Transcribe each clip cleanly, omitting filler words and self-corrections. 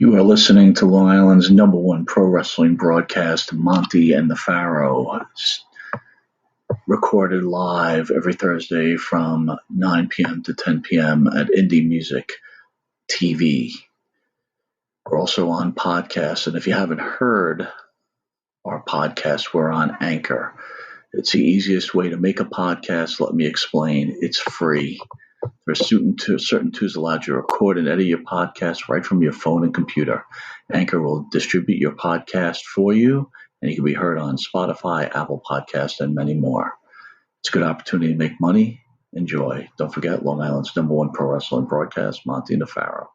You are listening to Long Island's #1 pro wrestling broadcast, Monty and the Pharaoh. It's recorded live every Thursday from 9 p.m. to 10 p.m. at Indie Music TV. We're also on podcasts, and if you haven't heard our podcast, we're on Anchor. It's the easiest way to make a podcast. Let me explain. It's free. There are certain tools that allow you to record and edit your podcast right from your phone and computer. Anchor will distribute your podcast for you, and you can be heard on Spotify, Apple Podcasts, and many more. It's a good opportunity to make money. Enjoy. Don't forget, Long Island's #1 pro wrestling broadcast, Monty and the Pharaoh.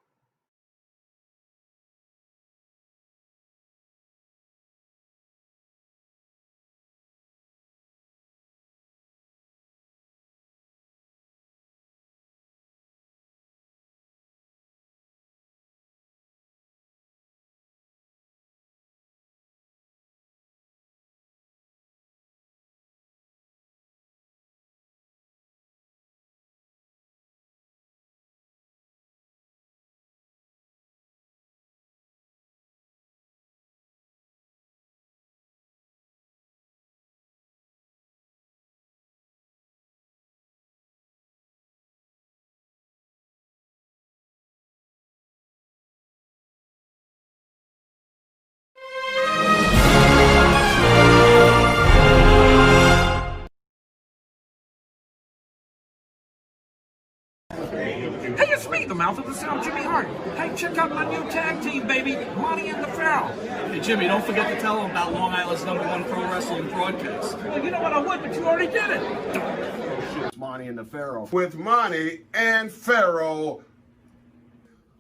Hey, it's me, the mouth of the South, Jimmy Hart. Hey, check out my new tag team, baby, Monty and the Pharaoh. Hey, Jimmy, don't forget to tell them about Long Island's #1 pro wrestling broadcast. Well, you know what, I would, but you already did it. It's Monty and the Pharaoh. With Monty and Pharaoh.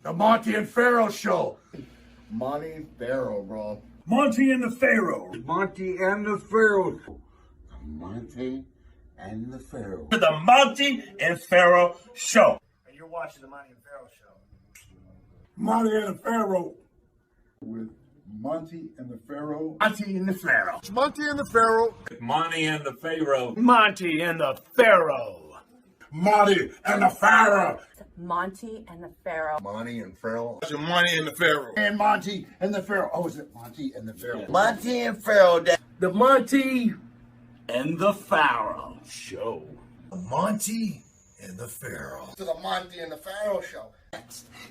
The Monty and Pharaoh Show. Monty and Pharaoh, bro. Monty and the Pharaoh. Monty and the Pharaoh. Monty and the Pharaoh. The Monty and Pharaoh Show. And you're watching the Monty and Pharaoh Show. Monty and the Pharaoh. With Monty and the Pharaoh. Monty and the Pharaoh. It's Monty and the Pharaoh. Monty and the Pharaoh. Monty and the Pharaoh. Monty and the Pharaoh. Monty and the Pharaoh. Monty and Pharaoh. It's Monty and the Pharaoh. And Monty and the Pharaoh. Oh, is it Monty and the Pharaoh? Monty and Pharaoh. The Monty and the Pharaoh Show. Monty and the Pharaoh. To the Monty and the Pharaoh Show.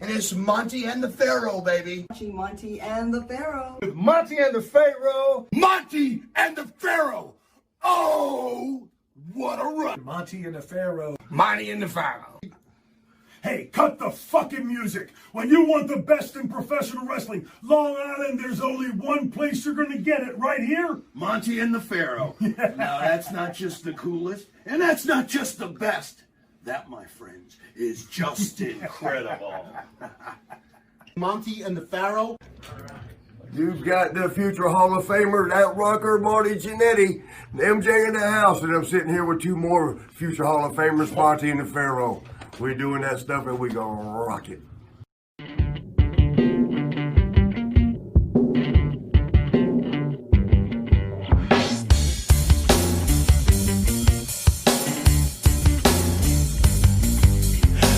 And it's Monty and the Pharaoh, baby. Monty and the Pharaoh. With Monty and the Pharaoh. Monty and the Pharaoh. Oh, what a run. Monty and the Pharaoh. Monty and the Pharaoh. Hey, cut the fucking music. When you want the best in professional wrestling, Long Island, there's only one place you're going to get it, right here. Monty and the Pharaoh. Now, that's not just the coolest, and that's not just the best. That, my friends, is just incredible. Monty and the Pharaoh. You've got the future Hall of Famer, that rocker, Marty Jannetty, and MJ in the house, and I'm sitting here with two more future Hall of Famers, Monty and the Pharaoh. We're doing that stuff, and we gonna rock it.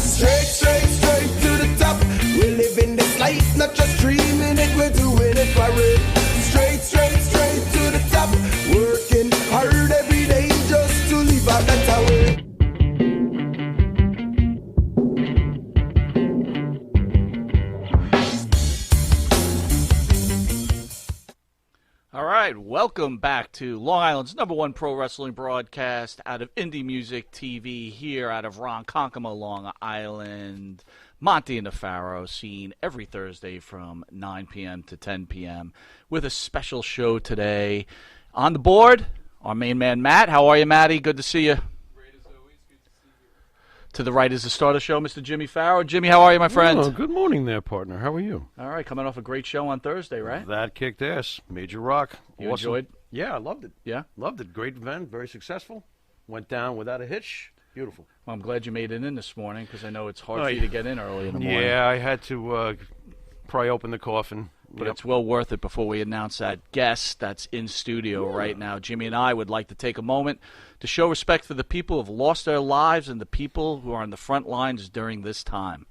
Straight to the top. We're living this life, not just dreaming it, we're doing it for real. Straight to the top. Working hard every day just to live a better way. All right, welcome back to Long Island's #1 pro wrestling broadcast out of Indie Music TV here out of Ronkonkoma, Long Island. Monty and the Pharaoh, seen every Thursday from 9 p.m. to 10 p.m. with a special show today. On the board, our main man, Matt. How are you, Matty? Good to see you. To the right is the star of the show, Mr. Jimmy Pharaoh. Jimmy, how are you, my friend? Oh, good morning there, partner. How are you? All right, coming off a great show on Thursday, right? That kicked ass. Major rock. You enjoyed? Yeah, I loved it. Yeah? Loved it. Great event. Very successful. Went down without a hitch. Beautiful. Well, I'm glad you made it in this morning because I know it's hard for you to get in early in the morning. Yeah, I had to pry open the coffin. But it's well worth it before we announce that guest that's in studio right now. Jimmy and I would like to take a moment to show respect for the people who have lost their lives and the people who are on the front lines during this time.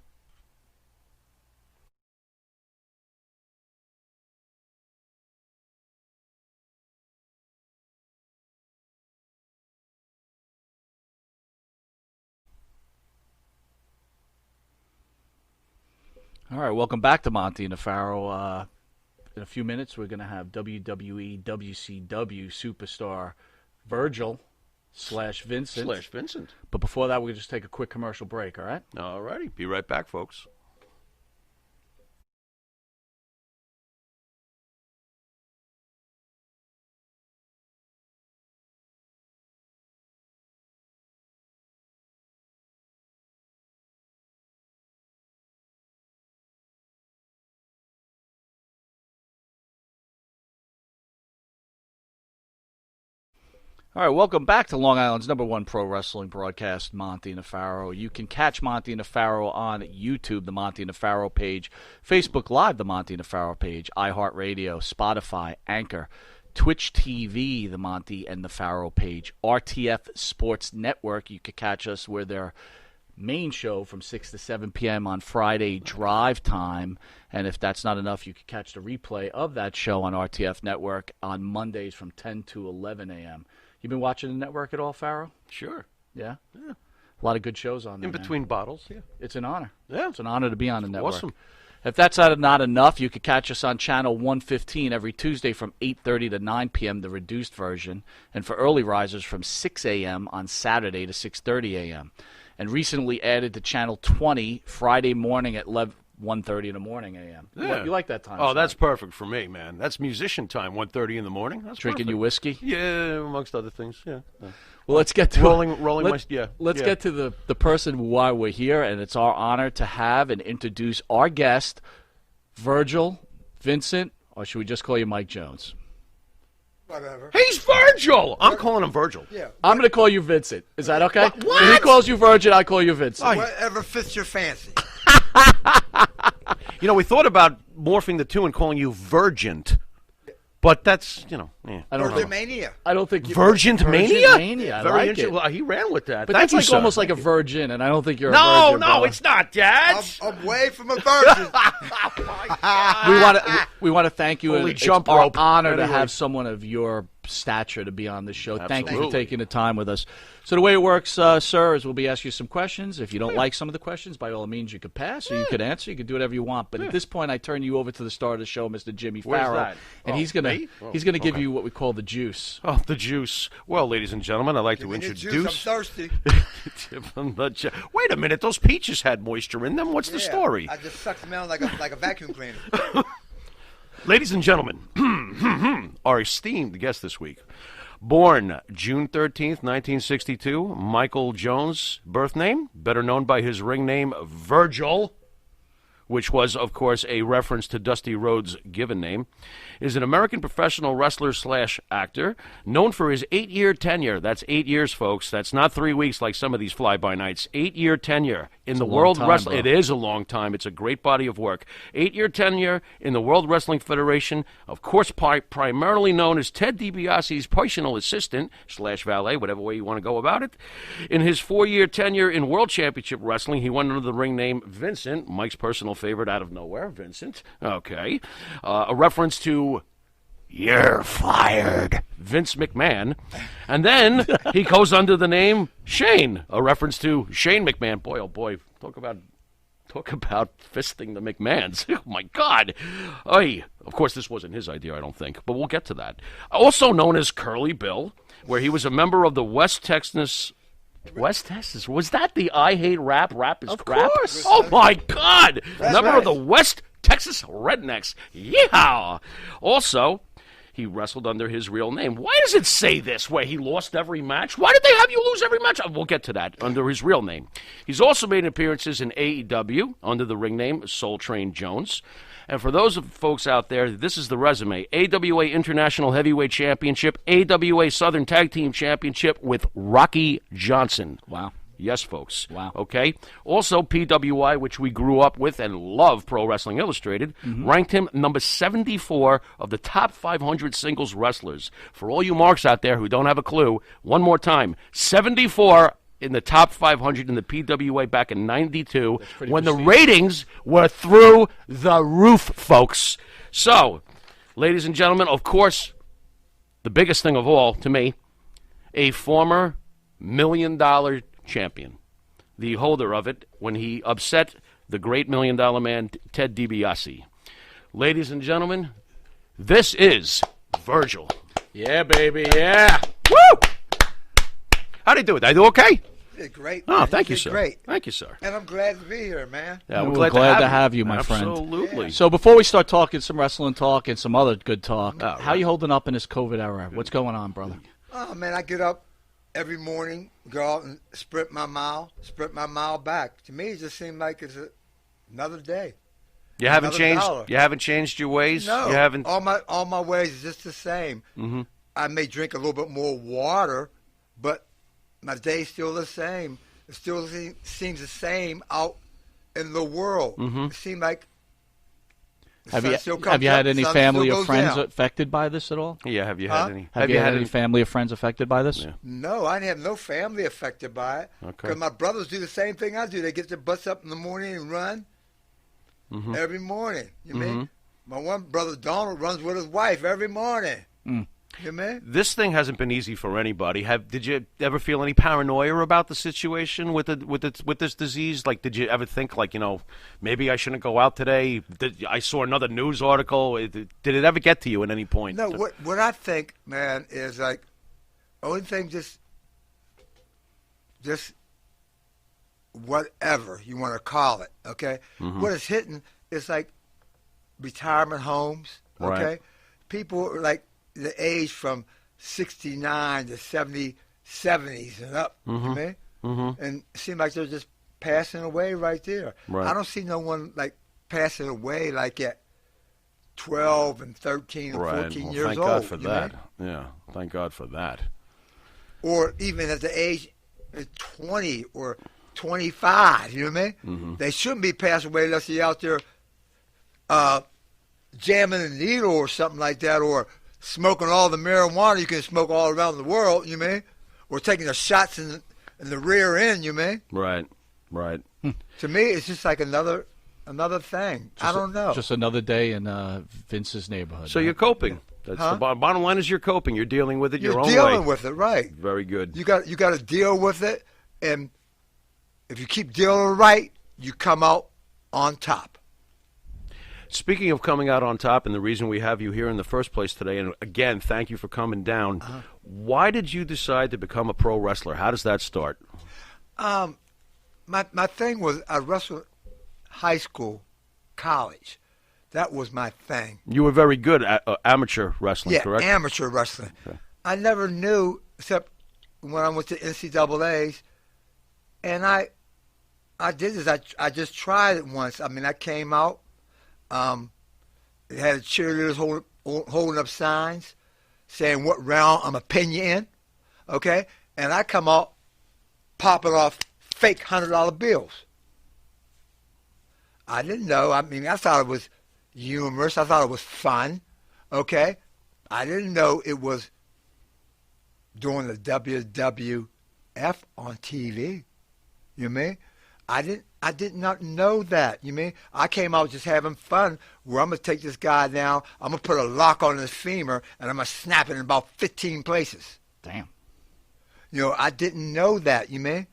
All right, welcome back to Monty and the Pharaoh. In a few minutes, we're going to have WWE WCW superstar Virgil / Vincent. But before that, we'll just take a quick commercial break, all right? All righty. Be right back, folks. All right, welcome back to Long Island's #1 pro wrestling broadcast, Monty and the Pharaoh. You can catch Monty and the Pharaoh on YouTube, the Monty and the Pharaoh page, Facebook Live, the Monty and the Pharaoh page, iHeartRadio, Spotify, Anchor, Twitch TV, the Monty and the Pharaoh page, RTF Sports Network. You can catch us where their main show from 6 to 7 p.m. on Friday, Drive Time. And if that's not enough, you can catch the replay of that show on RTF Network on Mondays from 10 to 11 a.m. You been watching the network at all, Pharaoh? Sure. Yeah? A lot of good shows on there. In between bottles, yeah. It's an honor. Yeah. It's an honor to be on the network. Awesome. If that's not enough, you could catch us on Channel 115 every Tuesday from 8:30 to 9 p.m., the reduced version, and for early risers from 6 a.m. on Saturday to 6:30 a.m. And recently added to Channel 20 Friday morning at 1:30 in the morning a.m. Yeah. You like that time? Oh, that's perfect for me, man. That's musician time, 1:30 in the morning. That's Drinking perfect. your whiskey? Yeah, amongst other things, yeah. Well, let's get to Let's get to the person why we're here, and it's our honor to have and introduce our guest, Virgil Vincent, or should we just call you Mike Jones? Whatever. He's Virgil! I'm calling him Virgil. Yeah. I'm going to call you Vincent. Is that okay? What? He calls you Virgil, I call you Vincent. Whatever fits your fancy. You know, we thought about morphing the two and calling you Virgint. But that's, I don't know. Virgin-mania. I don't think Virgin-mania? Virgin-mania. I Very like interesting. it. Well, he ran with that. But Thank that's you, like sir. almost like a virgin, and I don't think you're a No, virgin. no, it's not, Dad. I'm way from a virgin. We want to thank you. Holy It's jump our rope. honor to Anyway. have someone of your stature to be on this show. Thank you for Absolutely. taking the time with us. So the way it works, sir, is we'll be asking you some questions. If you don't like some of the questions, by all means, you could pass or you could answer. You could do whatever you want. But at this point, I turn you over to the star of the show, Mr. Jimmy Where's Farrow, that? and Oh, he's gonna me? Oh, give okay. you what we call the juice. Oh, the juice. Well, ladies and gentlemen, I'd like to Give me the introduce... juice, I'm thirsty. Wait a minute, those peaches had moisture in them. What's the story? I just sucked them out like a vacuum cleaner. Ladies and gentlemen, our esteemed guest this week. Born June 13th, 1962, Michael Jones, birth name, better known by his ring name Virgil, which was, of course, a reference to Dusty Rhodes' given name, is an American professional wrestler/actor known for his 8-year tenure. That's 8 years, folks. That's not 3 weeks like some of these fly-by-nights. 8-year tenure in the World Wrestling. It is a long time. It's a great body of work. 8-year tenure in the World Wrestling Federation, of course, primarily known as Ted DiBiase's personal assistant / valet, whatever way you want to go about it. In his 4-year tenure in World Championship Wrestling, he went under the ring name Vincent, Mike's personal favorite out of nowhere, Vincent. Okay. A reference to "You're fired," Vince McMahon. And then he goes under the name Shane, a reference to Shane McMahon. Boy, oh boy, talk about fisting the McMahons. Oh, my God. Oy. Of course, this wasn't his idea, I don't think, but we'll get to that. Also known as Curly Bill, where he was a member of the West Texas, was that the I Hate Rap? Rap is crap? Course. Oh, my God. That's Member right. of the West Texas Rednecks. Yeehaw. Also, he wrestled under his real name. Why does it say this, where he lost every match? Why did they have you lose every match? We'll get to that, under his real name. He's also made appearances in AEW under the ring name Soul Train Jones. And for those of folks out there, this is the resume. AWA International Heavyweight Championship, AWA Southern Tag Team Championship with Rocky Johnson. Wow. Yes, folks. Wow. Okay. Also, PWI, which we grew up with and love, Pro Wrestling Illustrated, ranked him number 74 of the top 500 singles wrestlers. For all you marks out there who don't have a clue, one more time, 74 in the top 500 in the PWA back in 92 when the ratings were through the roof, folks. So, ladies and gentlemen, of course, the biggest thing of all to me, a former $1 million champion, the holder of it when he upset the great $1 Million Man, Ted DiBiase. Ladies and gentlemen, this is Virgil. Yeah, baby, yeah. Woo! How'd I do it? Did I do okay? You did great. Oh, Man. thank you, did sir. Great. Thank you, sir. And I'm glad to be here, man. Yeah, we're glad to have you, my friend. Absolutely. So before we start talking some wrestling talk and some other good talk, how you holding up in this COVID era? What's going on, brother? Oh, man, I get up every morning, go out and sprint my mile back. To me, it just seemed like it's another day. You haven't Another changed. dollar. You haven't changed your ways. No, you haven't. All my ways is just the same. Mm-hmm. I may drink a little bit more water, but my day's still the same. It still seems the same out in the world. Mm-hmm. It seems like have you had any family or friends affected by this at all? Yeah, have you had any? Have you had any family or friends affected by this? Yeah. No, I didn't have no family affected by it. Okay. Because my brothers do the same thing I do. They get their butts up in the morning and run every morning. You mean? My one brother, Donald, runs with his wife every morning. You mean? This thing hasn't been easy for anybody. Did you ever feel any paranoia about the situation with this disease? Like, did you ever think, like, maybe I shouldn't go out today? I saw another news article. Did it ever get to you at any point? No. What I think, man, is like only thing just whatever you want to call it. Okay. What is hitting is like retirement homes. Okay. Right. People are like the age from 69 to 70s and up, you mean? And it seems like they're just passing away right there. Right. I don't see no one like passing away like at 12 and 13 and 14 years thank old. God for you that. mean? Yeah, thank God for that. Or even at the age of 20 or 25, you know what I mean? They shouldn't be passing away unless you're out there jamming a needle or something like that, or smoking all the marijuana you can smoke all around the world, you mean? Or taking the shots in the rear end, you mean? Right. To me, it's just like another thing. I don't know. Just another day in Vince's neighborhood. So you're coping. That's the bottom line is you're coping. You're dealing with it your own way. You're dealing with it, right. Very good. You got to deal with it, and if you keep dealing right, you come out on top. Speaking of coming out on top, and the reason we have you here in the first place today, and again, thank you for coming down. Why did you decide to become a pro wrestler? How does that start? My thing was I wrestled high school, college. That was my thing. You were very good at amateur wrestling, correct? Yeah, amateur wrestling. Okay. I never knew, except when I went to NCAAs, and I did this. I just tried it once. I mean, I came out. They had cheerleaders holding up signs saying what round I'm going to pin you in, okay? And I come out popping off fake $100 bills. I didn't know. I mean, I thought it was humorous. I thought it was fun, okay? I didn't know it was doing the WWF on TV. You mean? I did not know that. You mean? I came out just having fun where I'm going to take this guy down, I'm going to put a lock on his femur, and I'm going to snap it in about 15 places. Damn. You know, I didn't know that, you mean?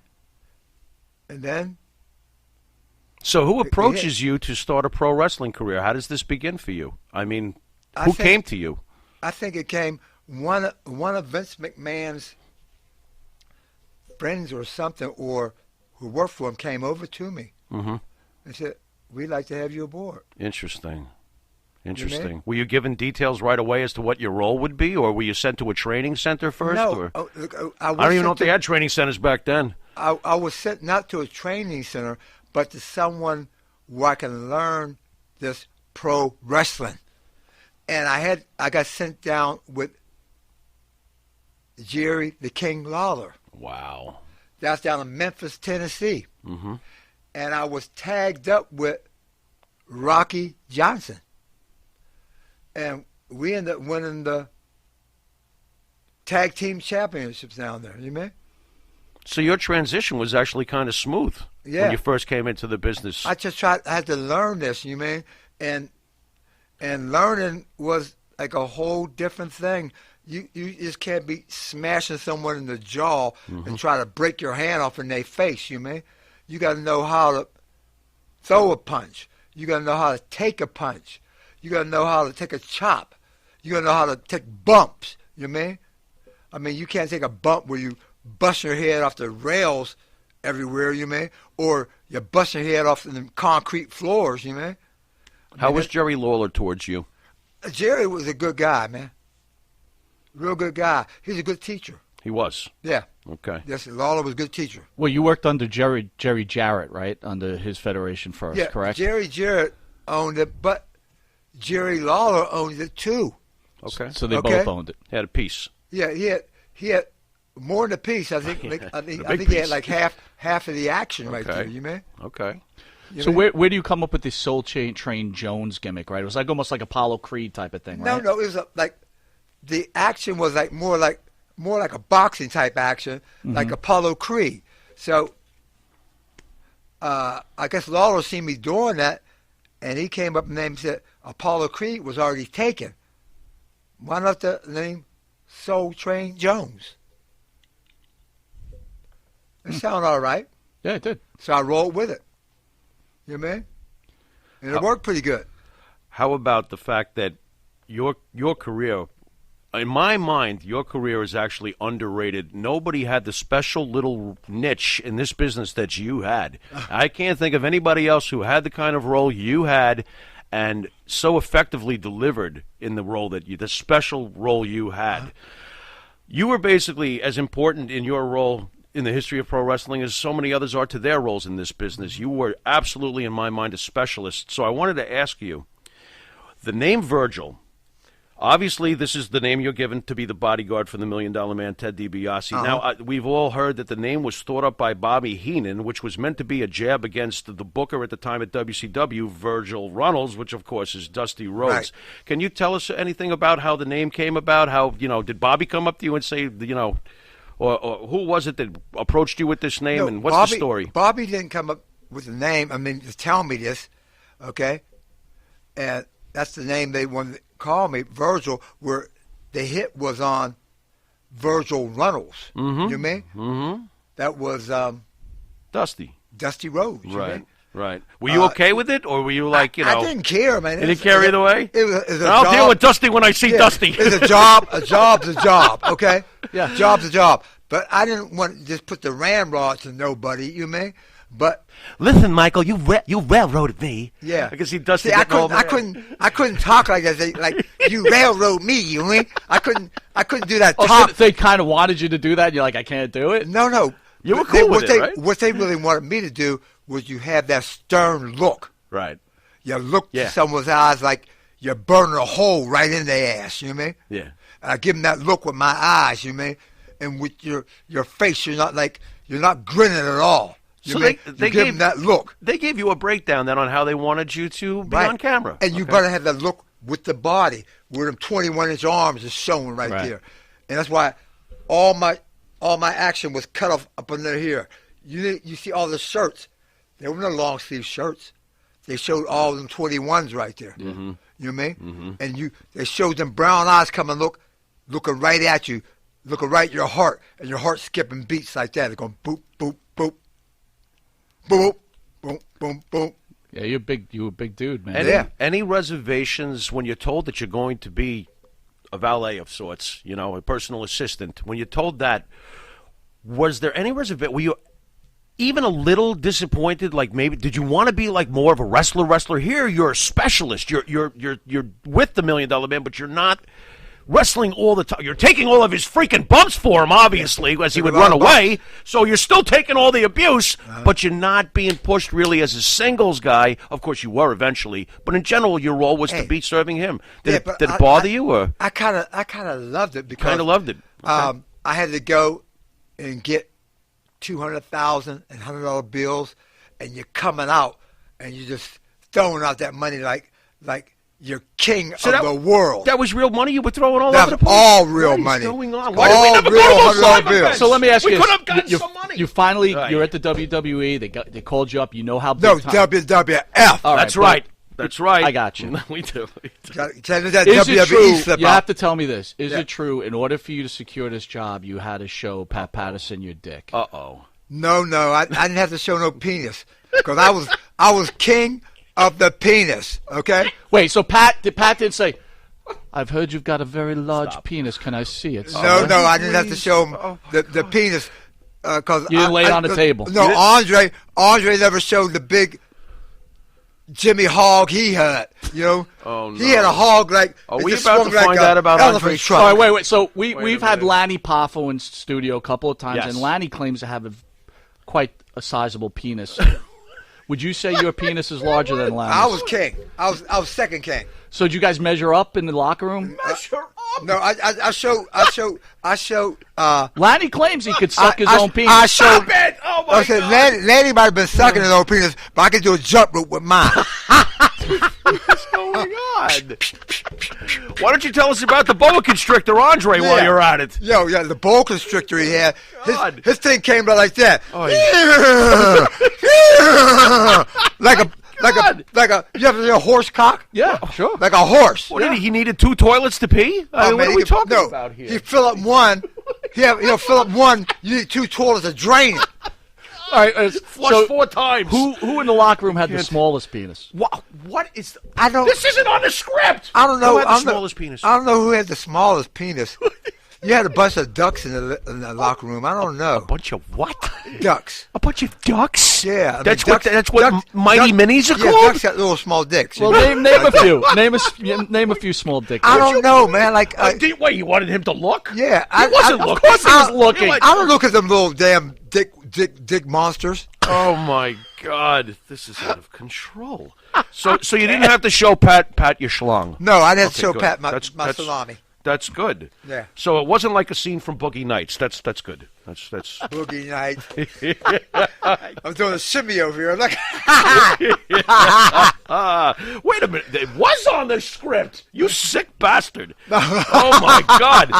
And then... So who approaches you to start a pro wrestling career? How does this begin for you? I mean, who came to you? I think it came one of Vince McMahon's friends or something, or who worked for him, came over to me and said, "We'd like to have you aboard." Interesting. You Were you given details right away as to what your role would be, or were you sent to a training center first? No, or? I don't even know if they had training centers back then. I was sent not to a training center, but to someone where I can learn this pro wrestling. And I got sent down with Jerry the King Lawler. Wow. That's down in Memphis, Tennessee. Mm-hmm. And I was tagged up with Rocky Johnson. And we ended up winning the tag team championships down there. You mean? So your transition was actually kind of smooth when you first came into the business. I had to learn this, you mean? And learning was like a whole different thing. You just can't be smashing someone in the jaw and try to break your hand off in their face, you mean? You got to know how to throw a punch. You got to know how to take a punch. You got to know how to take a chop. You got to know how to take bumps. You know what I mean? I mean, you can't take a bump where you bust your head off the rails everywhere, you know what I mean? Or you bust your head off the concrete floors, you know what I mean? How was Jerry Lawler towards you? Jerry was a good guy, man. Real good guy. He's a good teacher. He was? Yeah. Okay. Yes, Lawler was a good teacher. Well, you worked under Jerry Jarrett, right? Under his federation first, Yeah, correct? Jerry Jarrett owned it, but Jerry Lawler owned it too. Okay. So they both owned it. He had a piece. Yeah, he had more than a piece. I think I think he piece. had like half of the action right there. You mean? Okay. So where do you come up with this Soul Train Jones gimmick? Right, it was like almost like Apollo Creed type of thing, right? No, it was like the action was like more like a boxing type action, like Apollo Creed. So I guess Lawler seen me doing that, and he came up and said Apollo Creed was already taken. Why not the name Soul Train Jones? It sounded all right. Yeah, it did. So I rolled with it. You know what I mean? And it worked pretty good. How about the fact that your career, in my mind, your career is actually underrated. Nobody had the special little niche in this business that you had. I can't think of anybody else who had the kind of role you had and so effectively delivered in the role that the special role you had. You were basically as important in your role in the history of pro wrestling as so many others are to their roles in this business. You were absolutely, in my mind, a specialist. So I wanted to ask you, the name Virgil, obviously this is the name you're given to be the bodyguard for the $1 Million Man, Ted DiBiase. Now, we've all heard that the name was thought up by Bobby Heenan, which was meant to be a jab against the booker at the time at WCW, Virgil Runnels, which, of course, is Dusty Rhodes. Right. Can you tell us anything about how the name came about? How, did Bobby come up to you and say, or who was it that approached you with this name, No, and what's Bobby, the story? Bobby didn't come up with the name. I mean, just tell me this, okay? And that's the name they wanted to call me, Virgil, where the hit was on Virgil Runnels. You know what I mean? Mm-hmm. That was Dusty Rhodes. Right. Right. Were you okay with it, or were you like, I didn't care, man. You didn't care either way? It was a I'll job. deal with Dusty when I see Dusty. It's a job. A job's a job, okay? Yeah. Job's a job. But I didn't want to just put the ramrod to nobody, you mean? But listen, Michael, you railroaded me. Yeah. I can see Dusty. See, I couldn't talk like that. Like you railroad me, you mean? I couldn't do that talk. So they kind of wanted you to do that, and you're like, I can't do it? No. You were cool with it, right? What they really wanted me to do was you have that stern look. Right. You look to someone's eyes like you're burning a hole right in their ass, you know what I mean? Yeah. And I give them that look with my eyes, you know what I mean? And with your face, you're not grinning at all. So they gave give them that look. They gave you a breakdown then on how they wanted you to be on camera. And you better have that look with the body, where them 21-inch arms is showing right there. And that's why all my action was cut off up under here. You see all the shirts. They were no long sleeve shirts. They showed all them 21s right there. Mm-hmm. You know what I mean? Mm-hmm. And they showed them brown eyes coming looking right at you, looking right at your heart, and your heart skipping beats like that. They're going boop, boop, boop, boop, boom, boom, boom. Yeah, you a big dude, man. Any reservations when you're told that you're going to be a valet of sorts, a personal assistant? When you're told that, was there any reservation? Were you even a little disappointed? Like, maybe did you want to be like more of a wrestler? Here, you're a specialist. You're with the $1 Million Man, but you're not wrestling all the time. You're taking all of his freaking bumps for him, obviously, as he would run away. So you're still taking all the abuse, but you're not being pushed really as a singles guy. Of course, you were eventually, but in general, your role was to be serving him. Did it bother you, or I kind of loved it because kind of loved it. Okay. I had to go and get $200,000 and $100 bills, and you're coming out and you're just throwing out that money like you're king of the world. That was real money you were throwing all that over the place? All real money. What's going on? Why did we never go to those $100 bills? So let me ask you, could have gotten some money. You finally, you're at the WWE. They called you up. You know how big No, time. WWF. All That's right. That's right. I got you. We do. That Is it true? slip You out. have to tell me this. Is it true? In order for you to secure this job, you had to show Pat Patterson your dick. Uh-oh. No, I didn't have to show no penis. because I was king of the penis. Okay. Wait, so Pat didn't say, "I've heard you've got a very large penis. Can I see it?" No, I didn't have to show him the penis because you didn't lay it on the table. No, Andre never showed the big Jimmy hog he had. You know, he had a hog like. Are we about to find out about Andre? All right, wait. So we've had Lanny Poffo in studio a couple of times, and Lanny claims to have quite a sizable penis. Would you say your penis is larger than Lanny's? I was king. I was second king. So did you guys measure up in the locker room? Measure up? No, I show. Lanny claims he could suck his own penis. I showed. Stop it! Oh my God! Lanny might have been sucking his own penis, but I could do a jump rope with mine. What's going on? Why don't you tell us about the boa constrictor, Andre, while you're at it? Yo, the boa constrictor he had. His thing came out like that. Oh, like a you ever see a horse cock? Yeah, sure. Like a horse. What, he needed 2 toilets to pee? What are we talking about here? He fill up one. He'll fill up one. You need 2 toilets to drain it. All right, flush 4 times. Who in the locker room had the smallest penis? What is? I don't. This isn't on the script. I don't know. Who had the smallest penis? I don't know who had the smallest penis. You had a bunch of ducks in the locker room. I don't know. A bunch of what? Ducks. A bunch of ducks? Yeah. That's what Mighty Minis are called? Ducks got little small dicks. Well, name a few. Name a few small dicks. I don't know, man. Like, wait, you wanted him to look? Yeah. He wasn't looking. Of course he was looking. I don't look at them little damn dick monsters. Oh my God, this is out of control. So you didn't have to show Pat your schlong. No, I didn't show good. Pat my salami. That's good. Yeah. So it wasn't like a scene from Boogie Nights. That's good. That's Boogie Nights. I'm doing a shimmy over here. I'm like, wait a minute. It was on the script. You sick bastard. Oh my God.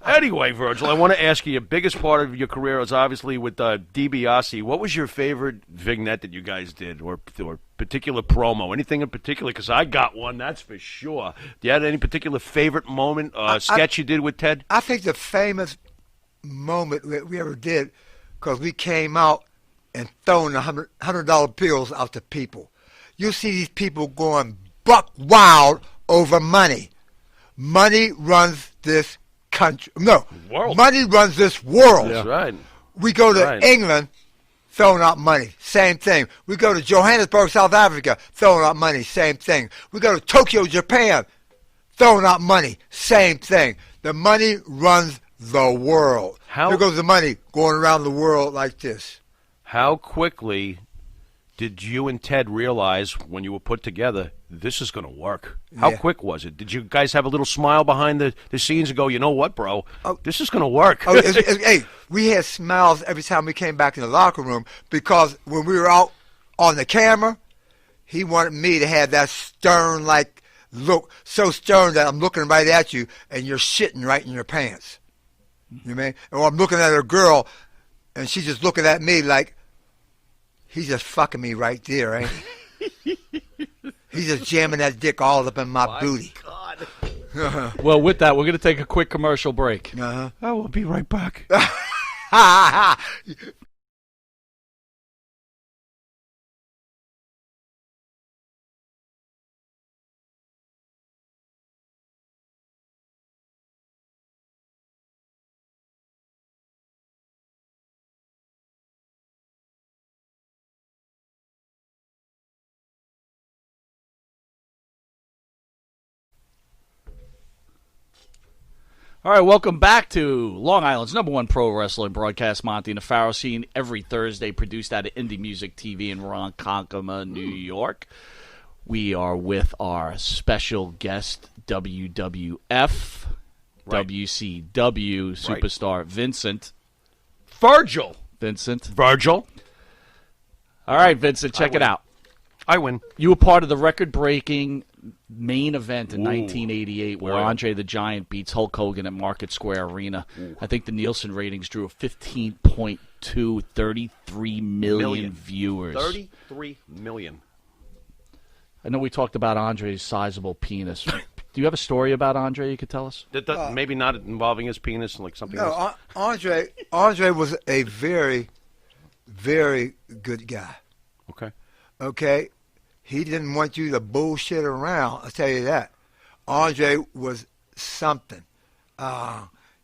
Anyway, Virgil, I want to ask you. Your biggest part of your career was obviously with DiBiase. What was your favorite vignette that you guys did, or particular promo? Anything in particular? Because I got one, that's for sure. Do you have any particular favorite moment, sketch you did with Ted? I think the famous moment we ever did, because we came out and throwing $100 bills out to people. You see these people going buck wild over money. Money runs this country. No, world. Money runs this world. That's right. We go to England, throwing out money, same thing. We go to Johannesburg, South Africa, throwing out money, same thing. We go to Tokyo, Japan, throwing out money, same thing. The money runs the world. Here goes the money going around the world like this. How quickly did you and Ted realize when you were put together, this is going to work? How quick was it? Did you guys have a little smile behind the scenes and go, you know what, bro, this is going to work? Hey, we had smiles every time we came back in the locker room, because when we were out on the camera, he wanted me to have that stern, like, look, so stern that I'm looking right at you and you're shitting right in your pants. You know what I mean? Or I'm looking at a girl and she's just looking at me like, he's just fucking me right there, ain't he? He's just jamming that dick all up in my booty. God. Well, with that, we're going to take a quick commercial break. Uh-huh. I will be right back. All right, welcome back to Long Island's #1 pro wrestling broadcast, Monty and the Pharaoh, seen every Thursday, produced out of Indie Music TV in Ronkonkoma, New York. We are with our special guest, WWF, WCW superstar Vincent. Virgil. Vincent. Virgil. All right, Vincent, check it out. I win. You were part of the record-breaking main event in 1988 where Andre the Giant beats Hulk Hogan at Market Square Arena. I think the Nielsen ratings drew a 15.2, 33 million viewers. 33 million. I know we talked about Andre's sizable penis. Do you have a story about Andre you could tell us? Maybe not involving his penis, like something else. Andre was a very, very good guy. Okay. okay, he didn't want you to bullshit around. I'll tell you that. Andre was something.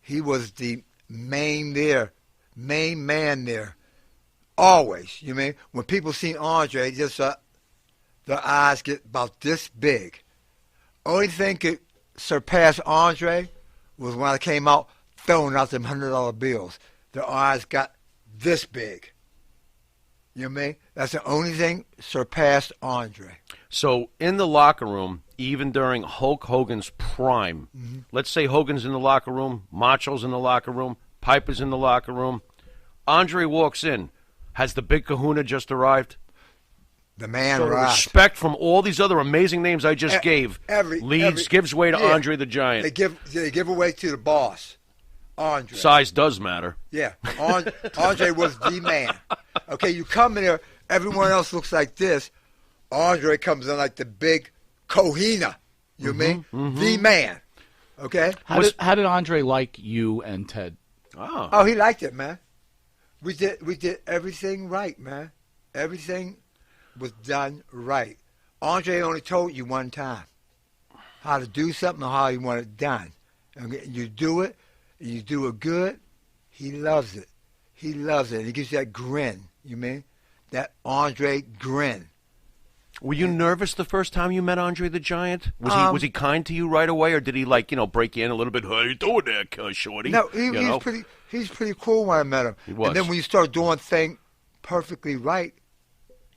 He was the main man there. Always, you mean? When people see Andre, just their eyes get about this big. Only thing could surpass Andre was when I came out throwing out them $100 bills. Their eyes got this big. You know what I mean? That's the only thing surpassed Andre. So in the locker room, even during Hulk Hogan's prime, let's say Hogan's in the locker room, Macho's in the locker room, Piper's in the locker room, Andre walks in. Has the big kahuna just arrived? The man so arrived. Respect from all these other amazing names I just gave. Gives way to Andre the Giant. They give away to the boss, Andre. Size does matter. Yeah, Andre was the man. Okay, you come in there, everyone else looks like this. Andre comes in like the big Kohina. You mean? The man. Okay? How did Andre like you and Ted? Oh, he liked it, man. We did everything right, man. Everything was done right. Andre only told you one time how to do something or how you want it done. And you do it, and you do it good, he loves it. He loves it. He gives you that grin, you mean? That Andre grin. Were you nervous the first time you met Andre the Giant? Was he kind to you right away, or did he break you in a little bit? How you doing there, shorty? No, he's pretty cool when I met him. He was. And then when you start doing things perfectly right,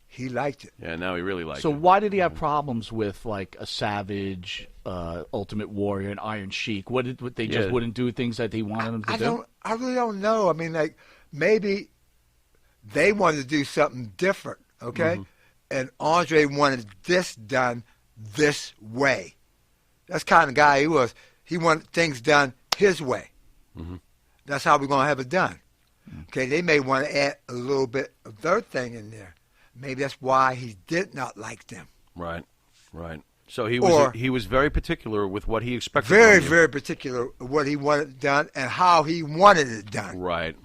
he liked it. Yeah, now he really liked it. So why did he have problems with like a Savage, Ultimate Warrior, and Iron Sheik? What they just wouldn't do things that he wanted them to do? I really don't know. I mean, like maybe they wanted to do something different. Okay. And Andre wanted this done this way. That's the kind of guy he was. He wanted things done his way. That's how we're going to have it done. Okay, they may want to add a little bit of their thing in there. Maybe that's why he did not like them. Right. So he was very particular with what he expected. Very, very particular what he wanted done and how he wanted it done. Right.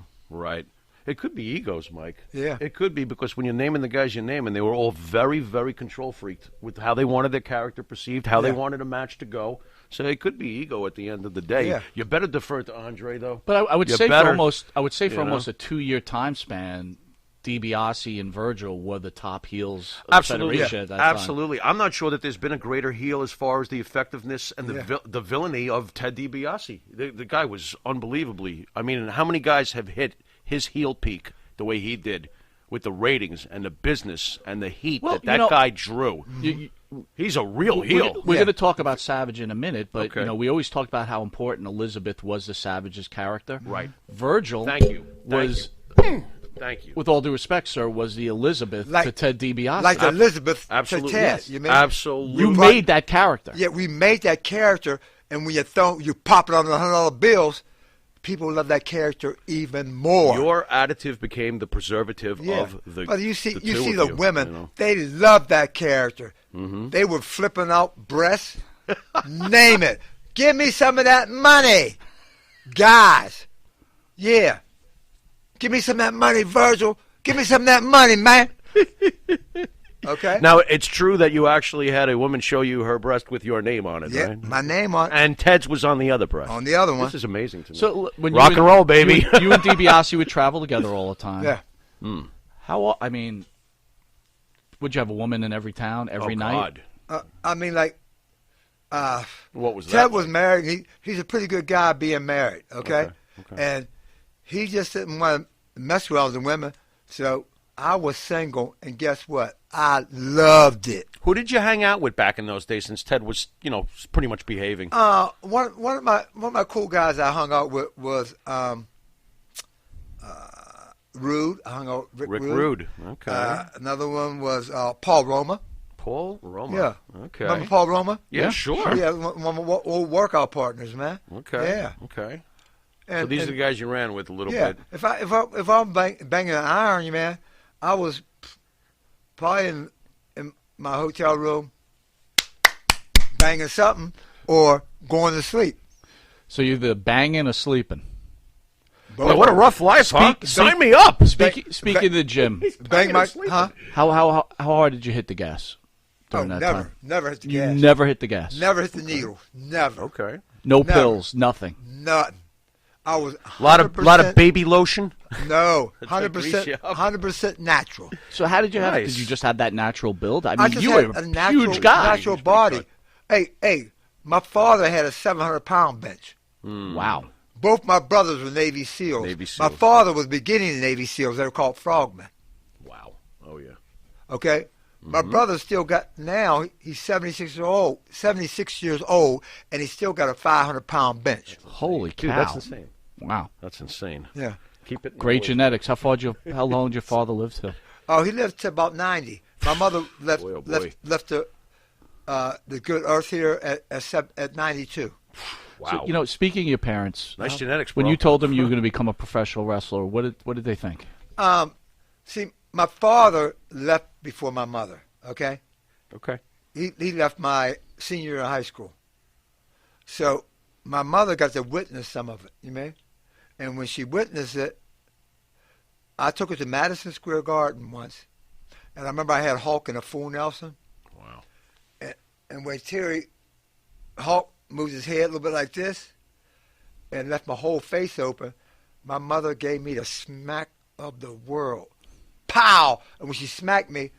It could be egos, Mike. Yeah. It could be because when you're naming the guys you name, and they were all very, very control freaked with how they wanted their character perceived, how they wanted a match to go. So it could be ego at the end of the day. Yeah. You better defer to Andre, though. But I would say for almost a 2-year time span, DiBiase and Virgil were the top heels of the Federation at that time. Absolutely. I'm not sure that there's been a greater heel as far as the effectiveness and the villainy of Ted DiBiase. The guy was unbelievably. I mean, how many guys have hit his heel peak the way he did with the ratings and the business and the heat that guy drew? He's a real heel. We're going to talk about Savage in a minute, but we always talked about how important Elizabeth was to Savage's character. Right. Virgil was... Thank you. With all due respect, sir, was the Elizabeth to Ted DiBiase. Like Elizabeth Absolutely. to Ted. Yes. You mean? Absolutely. You made that character. Yeah, we made that character, and when you pop it on the $100 bills, people love that character even more. Your additive became the preservative of the. But you see the women, they love that character. They were flipping out breasts. Name it. Give me some of that money, guys. Yeah. Give me some of that money, Virgil. Give me some of that money, man. Okay. Now, it's true that you actually had a woman show you her breast with your name on it, right? My name on it. And Ted's was on the other breast. On the other one. This is amazing to me. So when rock and roll, baby. You and DiBiase would travel together all the time. Yeah. How? I mean, would you have a woman in every town every night? God. I mean, like, what was that? Ted was married. He's a pretty good guy being married. Okay. And he just didn't want to mess with all the women, so I was single, and guess what? I loved it. Who did you hang out with back in those days, since Ted was, pretty much behaving? One of my cool guys I hung out with was Rude. I hung out with Rick Rude. Okay. Another one was Paul Roma. Paul Roma. Yeah. Okay. Remember Paul Roma? Yeah, sure. Yeah, one of my old workout partners, man. Okay. Yeah. Okay. And, so these are the guys you ran with a little bit. If I'm banging an iron, man, I was probably in my hotel room banging something or going to sleep. So you're either banging or sleeping. Boy, what a rough life, huh? Sign me up. Speaking of the gym, how hard did you hit the gas during that time? Never hit the You gas. never hit the gas. Never hit the needle. Never. Okay. No Never. pills. Nothing. Nothing. I was A lot of baby lotion. No, To grease you 100%, up. 100% natural. So how did you have? Nice. Did you just have that natural build? I I mean, just you had were a natural, huge guy. natural body. Hey, my father had a 700-pound bench. Wow. Both my brothers were Navy SEALs. Navy My SEALs. father was beginning the Navy SEAls. They were called frogmen. Wow. Oh yeah. Okay. My brother still got now. He's 76 years old, and he's still got a 500-pound bench. Holy cow! Dude, that's insane. Wow. That's insane. Yeah. Keep it. Great genetics. How long did your father live to? Oh, he lived to about 90. My mother left Boy, oh boy. left the good earth here at 92. Wow. So, speaking of your parents, Nice genetics, when bro. you told them you were going to become a professional wrestler, what did they think? See, my father left before my mother. Okay. Okay. He left my senior year of high school. So my mother got to witness some of it, you know? And when she witnessed it, I took her to Madison Square Garden once. And I remember I had Hulk in a full Nelson. Wow. And when Hulk moved his head a little bit like this and left my whole face open, my mother gave me the smack of the world. Pow! And when she smacked me,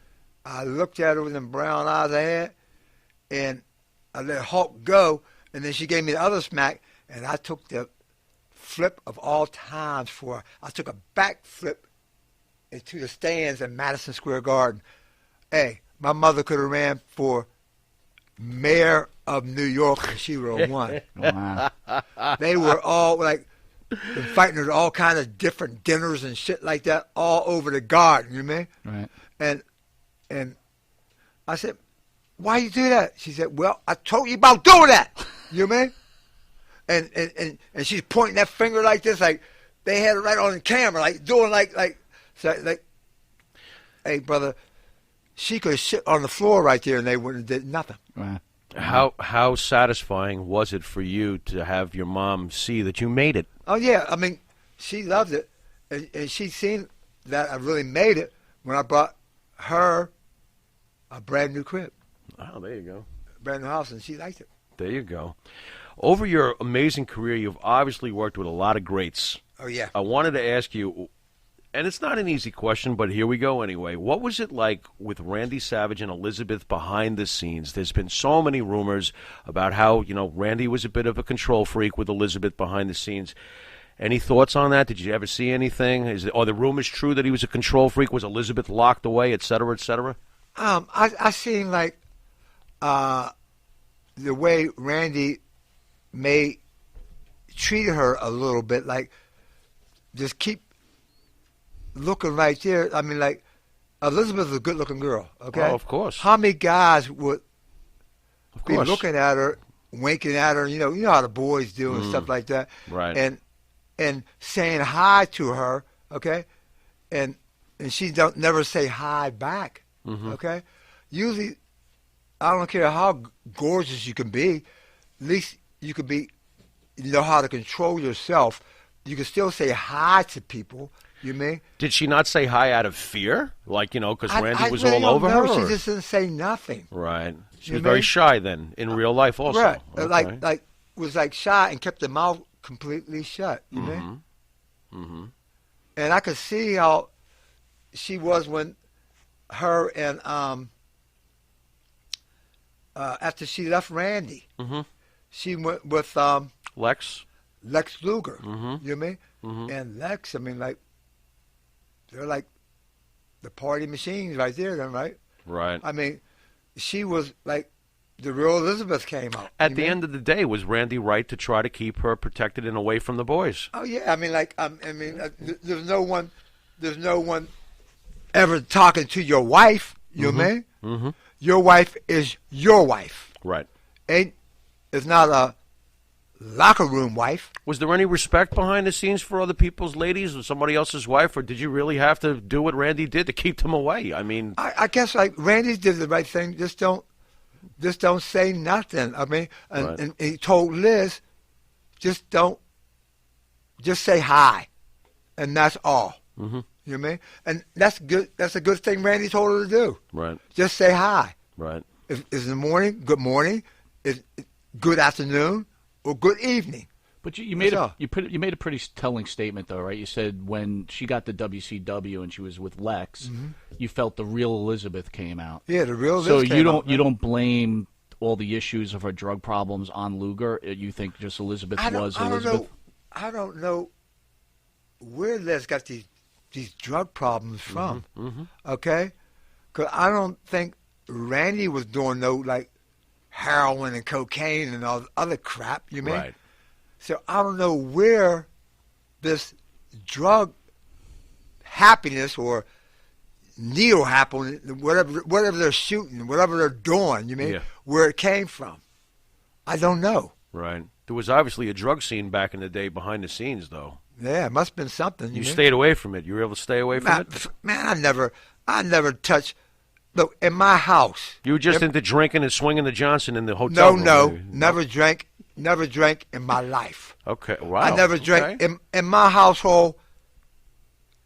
I looked at her with them brown eyes I had, and I let Hulk go, and then she gave me the other smack, and I took the flip of all times for her. I took a back flip into the stands in Madison Square Garden. Hey, my mother could have ran for mayor of New York and she would have won. Wow. They were all like fighting at all kind of different dinners and shit like that all over the garden, you know what I mean? Right. And I said, why you do that? She said, well, I told you about doing that. You know what I mean? And she's pointing that finger like this, like they had it right on the camera, like doing like, hey, brother, she could shit on the floor right there and they wouldn't have did nothing. Right. How satisfying was it for you to have your mom see that you made it? Oh, yeah. I mean, she loved it. And she seen that I really made it when I brought her a brand new crib. Oh, there you go. Brand new house, and she liked it. There you go. Over your amazing career, you've obviously worked with a lot of greats. Oh, yeah. I wanted to ask you, and it's not an easy question, but here we go anyway. What was it like with Randy Savage and Elizabeth behind the scenes? There's been so many rumors about how, Randy was a bit of a control freak with Elizabeth behind the scenes. Any thoughts on that? Did you ever see anything? Are the rumors true that he was a control freak? Was Elizabeth locked away, et cetera, et cetera? I seen like the way Randy may treat her a little bit, like just keep looking right there. I mean, like Elizabeth's a good-looking girl. Okay, Oh, of course. How many guys would Of be course. looking at her, winking at her? You know how the boys do and stuff like that. Right. And saying hi to her. Okay, and she don't never say hi back. Okay, usually I don't care how gorgeous you can be, at least you could be, know how to control yourself. You can still say hi to people. You mean? Did she not say hi out of fear? Like, because Randy was really all over don't know. her? She or- just didn't say nothing. Right. She You was very mean? shy then, in real life also. Right. Okay. Like was like shy and kept the mouth completely shut. You know? And I could see how she was when her and after she left Randy, she went with Lex? Lex Luger. You know what I mean? And Lex, I mean, like they're like the party machines right there, then, right? Right. I mean, she was like the real Elizabeth came out. At the end of the day, was Randy right to try to keep her protected and away from the boys? Oh yeah, I mean, like there's no one ever talking to your wife. You know what I mean? Your wife is your wife. Right. It's not a locker room wife. Was there any respect behind the scenes for other people's ladies or somebody else's wife, or did you really have to do what Randy did to keep them away? I mean, I guess like Randy did the right thing. Just don't say nothing. I mean, and he told Liz, just say hi. and that's all. Mm-hmm. You know what I mean? And that's good. That's a good thing Randy told her to do. Right. Just say hi. Right. If it's in the morning, good morning. If good afternoon, or good evening. But you made you made a pretty telling statement, though, right? You said when she got to WCW and she was with Lex, you felt the real Elizabeth came out. Yeah, the real So Elizabeth came out, you don't blame all the issues of her drug problems on Luger. You think just Elizabeth was Elizabeth? I don't know where Les got these drug problems from. Okay, because I don't think Randy was doing no like heroin and cocaine and all the other crap. You mean? Right. So I don't know where this drug happiness or needle happiness, whatever they're shooting, whatever they're doing, you mean, where it came from. I don't know. Right. There was obviously a drug scene back in the day behind the scenes, though. Yeah, it must have been something. You stayed away from it. You were able to stay away from it? Man, I never touched. Look, in my house. You were just into drinking and swinging the Johnson in the hotel room. No, never drank in my life. Okay, wow. I never drank. In my household,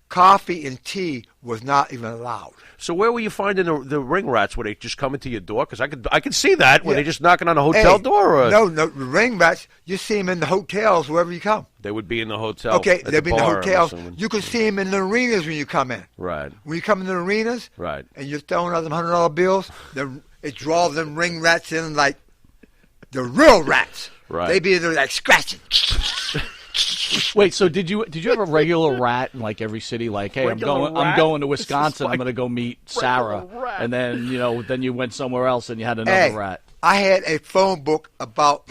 coffee and tea was not even allowed. So where were you finding the ring rats? Were they just coming to your door? Because I could see that. Were they just knocking on a hotel door? Or? No, the ring rats, you see them in the hotels wherever you come. They would be in the hotel. Okay, they'd be in the bar, hotels. You could see them in the arenas when you come in. Right. When you come in the arenas, right, and you're throwing out them $100 bills, it draws them ring rats in like the real rats. Right. They be there like scratching. Wait, so did you have a regular rat in like every city? Like, hey, I'm going to Wisconsin. I'm going to go meet Sarah, and then then you went somewhere else and you had another rat. I had a phone book about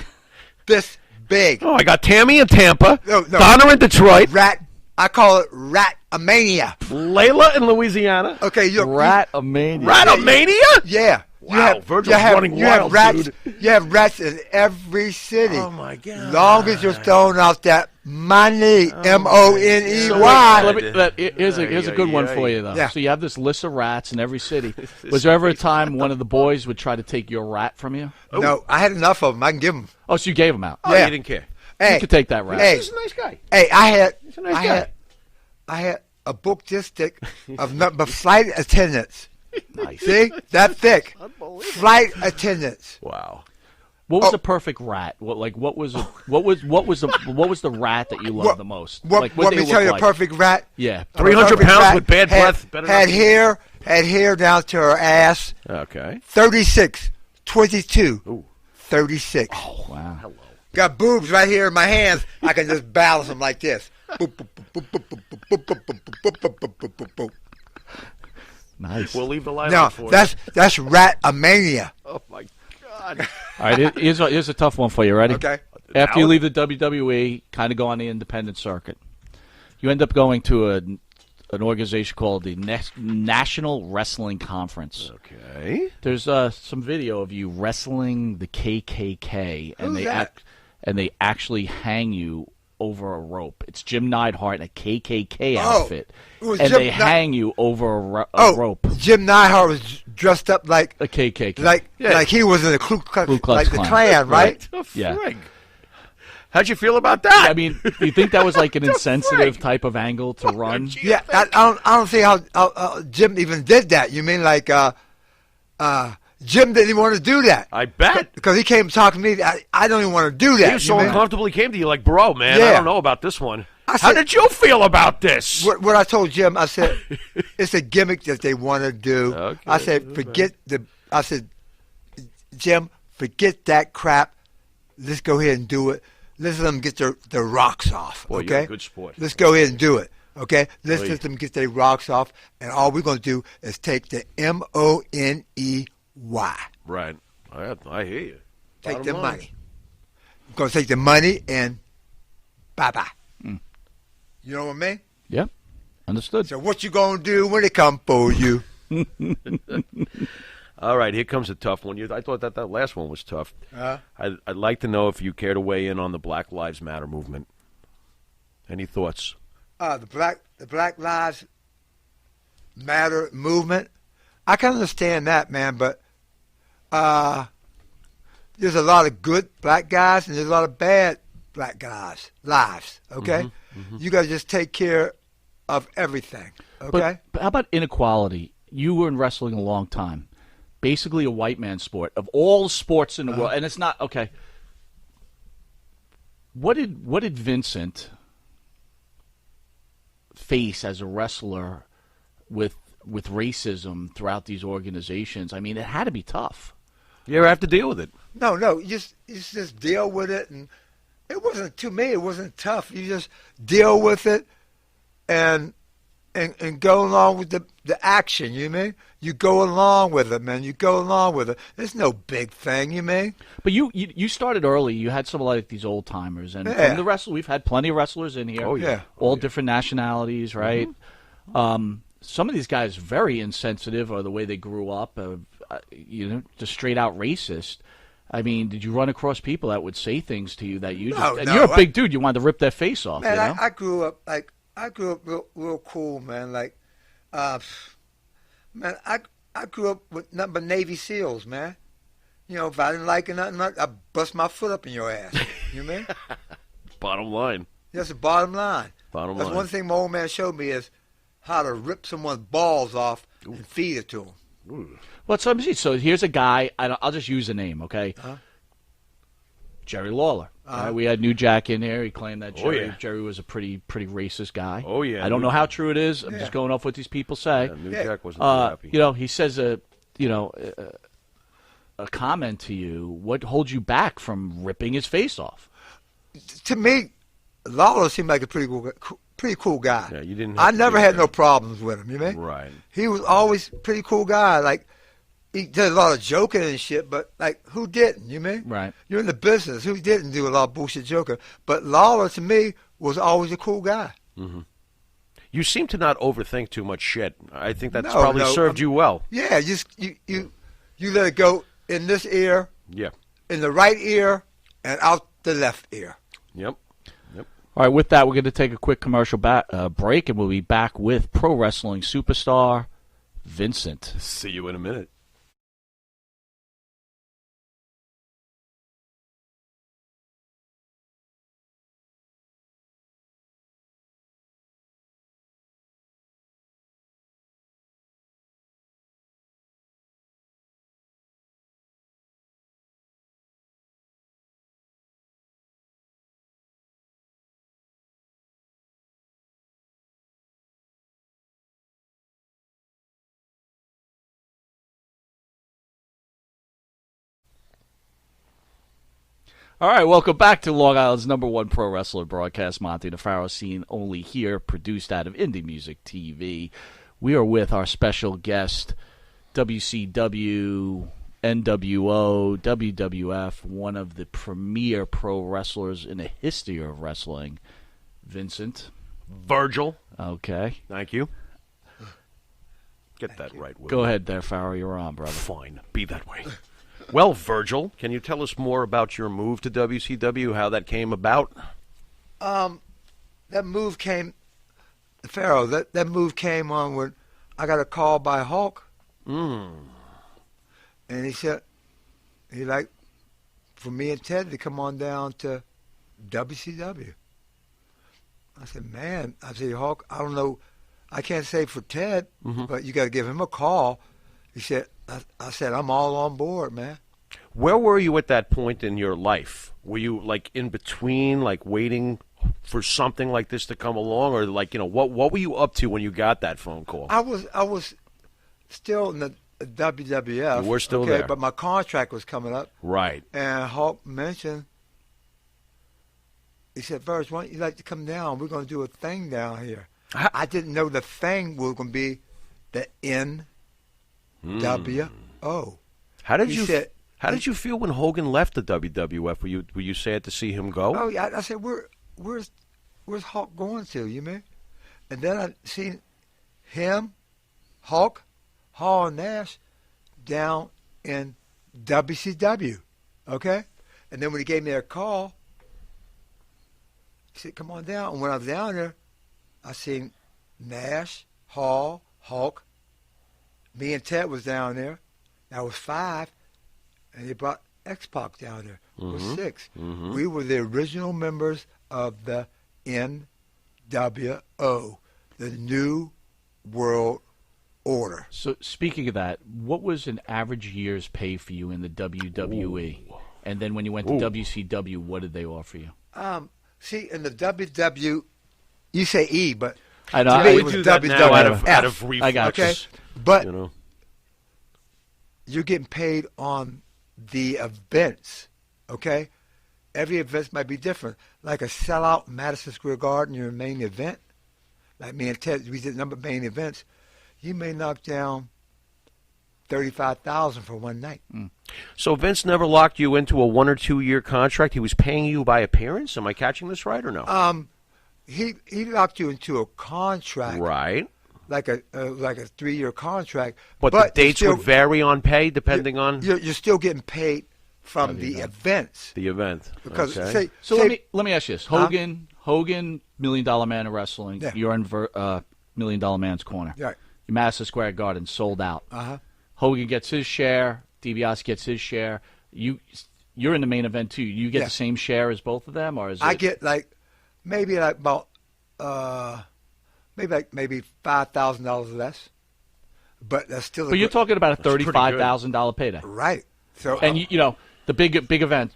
this big. Oh, I got Tammy in Tampa, no. Donna in Detroit, rat. I call it Rat-a-mania. Layla in Louisiana. Okay, Rat-a-mania. Rat-a-mania? Yeah. Wow, Virgil's running wild, rats, dude. You have rats in every city. Oh, my God. Long as you're throwing out that money, M-O-N-E-Y. So here's a good one for you, though. Yeah. So you have this list of rats in every city. Was there ever a time one of the boys would try to take your rat from you? No, I had enough of them. I can give them. Oh, so you gave them out? Oh, you didn't care. Hey, you could take that rat. Hey, he's a nice guy. Hey, He's a nice guy. I had a book this thick of nothing but flight attendants. Nice. See, that thick. Flight attendants. Wow. What was the perfect rat? What was the rat that you loved the most? What me tell you a perfect rat? Yeah, 300 pounds with bad breath. Had hair down to her ass. Okay. 36, 22, Ooh. 36. Oh wow. Hello. Got boobs right here in my hands. I can just balance them like this. Nice. We'll leave the line No, for that's rat-a-mania. Oh my God. All right, here's a tough one for you. Ready? Okay. After you leave the WWE, kind of go on the independent circuit, you end up going to an organization called the National Wrestling Conference. Okay. There's some video of you wrestling the KKK, and they actually hang you over a rope. It's Jim Neidhart in a KKK outfit, and they hang you over a rope. Jim Neidhart was dressed up like a KKK, like he was in the Ku Klux like Klan. the Klan, right? Yeah. How'd you feel about that? I mean, do you think that was like an insensitive type of angle to run? Yeah, I don't see how Jim even did that. You mean like Jim didn't even want to do that? I bet. Because he came talking to me. I don't even want to do that. He was so uncomfortable. He came to you like, bro, man, I don't know about this one. How did you feel about this? What I told Jim, I said, it's a gimmick that they want to do. Okay. I said, Jim, forget that crap. Let's go ahead and do it. Let's let them get their rocks off. Boy, okay? you're a good sport. Let's go ahead and do it. Okay? Let's let them get their rocks off, and all we're going to do is take the MONEY. Right. I hear you. Take the money. I'm going to take the money and bye-bye. You know what I mean? Yeah. Understood. So what you going to do when they come for you? All right, here comes a tough one. I thought that last one was tough. I'd like to know if you care to weigh in on the Black Lives Matter movement. Any thoughts? The Black Lives Matter movement. I can understand that, man, but there's a lot of good black guys and there's a lot of bad black guys' lives. Okay, you got to just take care of everything. Okay? But how about inequality? You were in wrestling a long time. Basically a white man sport. Of all sports in the world, and it's not, okay. What did Vincent face as a wrestler with racism throughout these organizations? I mean, it had to be tough. You ever have to deal with it? No, you just deal with it, and it wasn't, to me, it wasn't tough. You just deal with it and go along with the action, you mean? You go along with it, man. You go along with it. There's no big thing, you mean? But you started early. You had some like these old timers, and from the wrestler, we've had plenty of wrestlers in here. Oh yeah, all different nationalities, right? Mm-hmm. Some of these guys very insensitive, or the way they grew up, just straight out racist. I mean, did you run across people that would say things to you that you just? And you're a big dude. You wanted to rip their face off. Man, you know? I grew up real cool, man. Like, man, I grew up with nothing but Navy SEALs, man. You know, if I didn't like it, nothing, I bust my foot up in your ass. You know what I mean? Bottom line. That's the bottom line. That's one thing my old man showed me is how to rip someone's balls off and feed it to them. Ooh. Well, so here's a guy. I'll just use a name, okay? Jerry Lawler. We had New Jack in here. He claimed that Jerry was a pretty racist guy. Oh yeah. I don't know how true it is. I'm just going off what these people say. Yeah, New Jack wasn't too happy. You know, he says a comment to you. What holds you back from ripping his face off? To me, Lawler seemed like a pretty cool guy. Yeah, you didn't. I never had no problems with him. You mean? Right. He was always a pretty cool guy. Like, he did a lot of joking and shit, but, like, who didn't, you mean? Right. You're in the business. Who didn't do a lot of bullshit joking? But Lawler, to me, was always a cool guy. Mm-hmm. You seem to not overthink too much shit. I think that's probably served you well. Yeah, you let it go in this ear, in the right ear, and out the left ear. Yep. All right, with that, we're going to take a quick commercial break, and we'll be back with pro wrestling superstar Vincent. See you in a minute. All right, welcome back to Long Island's #1 pro wrestler broadcast, Monty DeFaro, seen only here, produced out of Indie Music TV. We are with our special guest, WCW, NWO, WWF, one of the premier pro wrestlers in the history of wrestling, Vincent. Virgil. Okay. Thank you. Get that right, Will. Go ahead there, Farrow. You're on, brother. Fine. Be that way. Well, Virgil, can you tell us more about your move to WCW, how that came about? That move came, Pharaoh, that move came on when I got a call by Hulk. And he said, he'd like for me and Ted to come on down to WCW. I said, man, Hulk, I don't know, I can't say for Ted, but you got to give him a call. He said, I said, I'm all on board, man. Where were you at that point in your life? Were you, like, in between, like, waiting for something like this to come along? Or, like, you know, what were you up to when you got that phone call? I was still in the WWF. You were still there. But my contract was coming up. Right. And Hulk mentioned, he said, Virg, why don't you like to come down? We're going to do a thing down here. I didn't know the thing was going to be the NWO. How did you feel when Hogan left the WWF? Were you sad to see him go? Oh yeah, I said, where's Hulk going to? You mean? And then I seen him, Hulk, Hall and Nash down in WCW. Okay, and then when he gave me a call, he said, "Come on down." And when I was down there, I seen Nash, Hall, Hulk. Me and Ted was down there. That was 5. And they brought X-Pac down there. It was 6. We were the original members of the NWO. the New World Order. So speaking of that, what was an average year's pay for you in the WWE? Ooh. And then when you went to WCW, what did they offer you? See, in the WW, you say E, but I know to me, we it was do that WWF. now out of reflex. I got okay, you. but you know. you're getting paid on the events. Okay, every event might be different. Like a sellout Madison Square Garden, your main event. Like me and Ted, we did a number of main events. You may knock down $35,000 for one night. So Vince never locked you into a 1 or 2 year contract. He was paying you by appearance. Am I catching this right or no? He locked you into a contract, right? Like a 3-year contract. But the dates would vary on pay depending on. You're still getting paid from the events. The event. Because okay. Let me ask you this: Hogan, $1 million man of wrestling. Yeah. You're in $1 million man's corner. Right. Your Madison Square Garden sold out. Uh-huh. Hogan gets his share. DiBiase gets his share. You're in the main event too. You get the same share as both of them, or is I it? get maybe about maybe $5,000 less, but that's still. But you're talking about a $35,000 payday, right? So and you know the big event,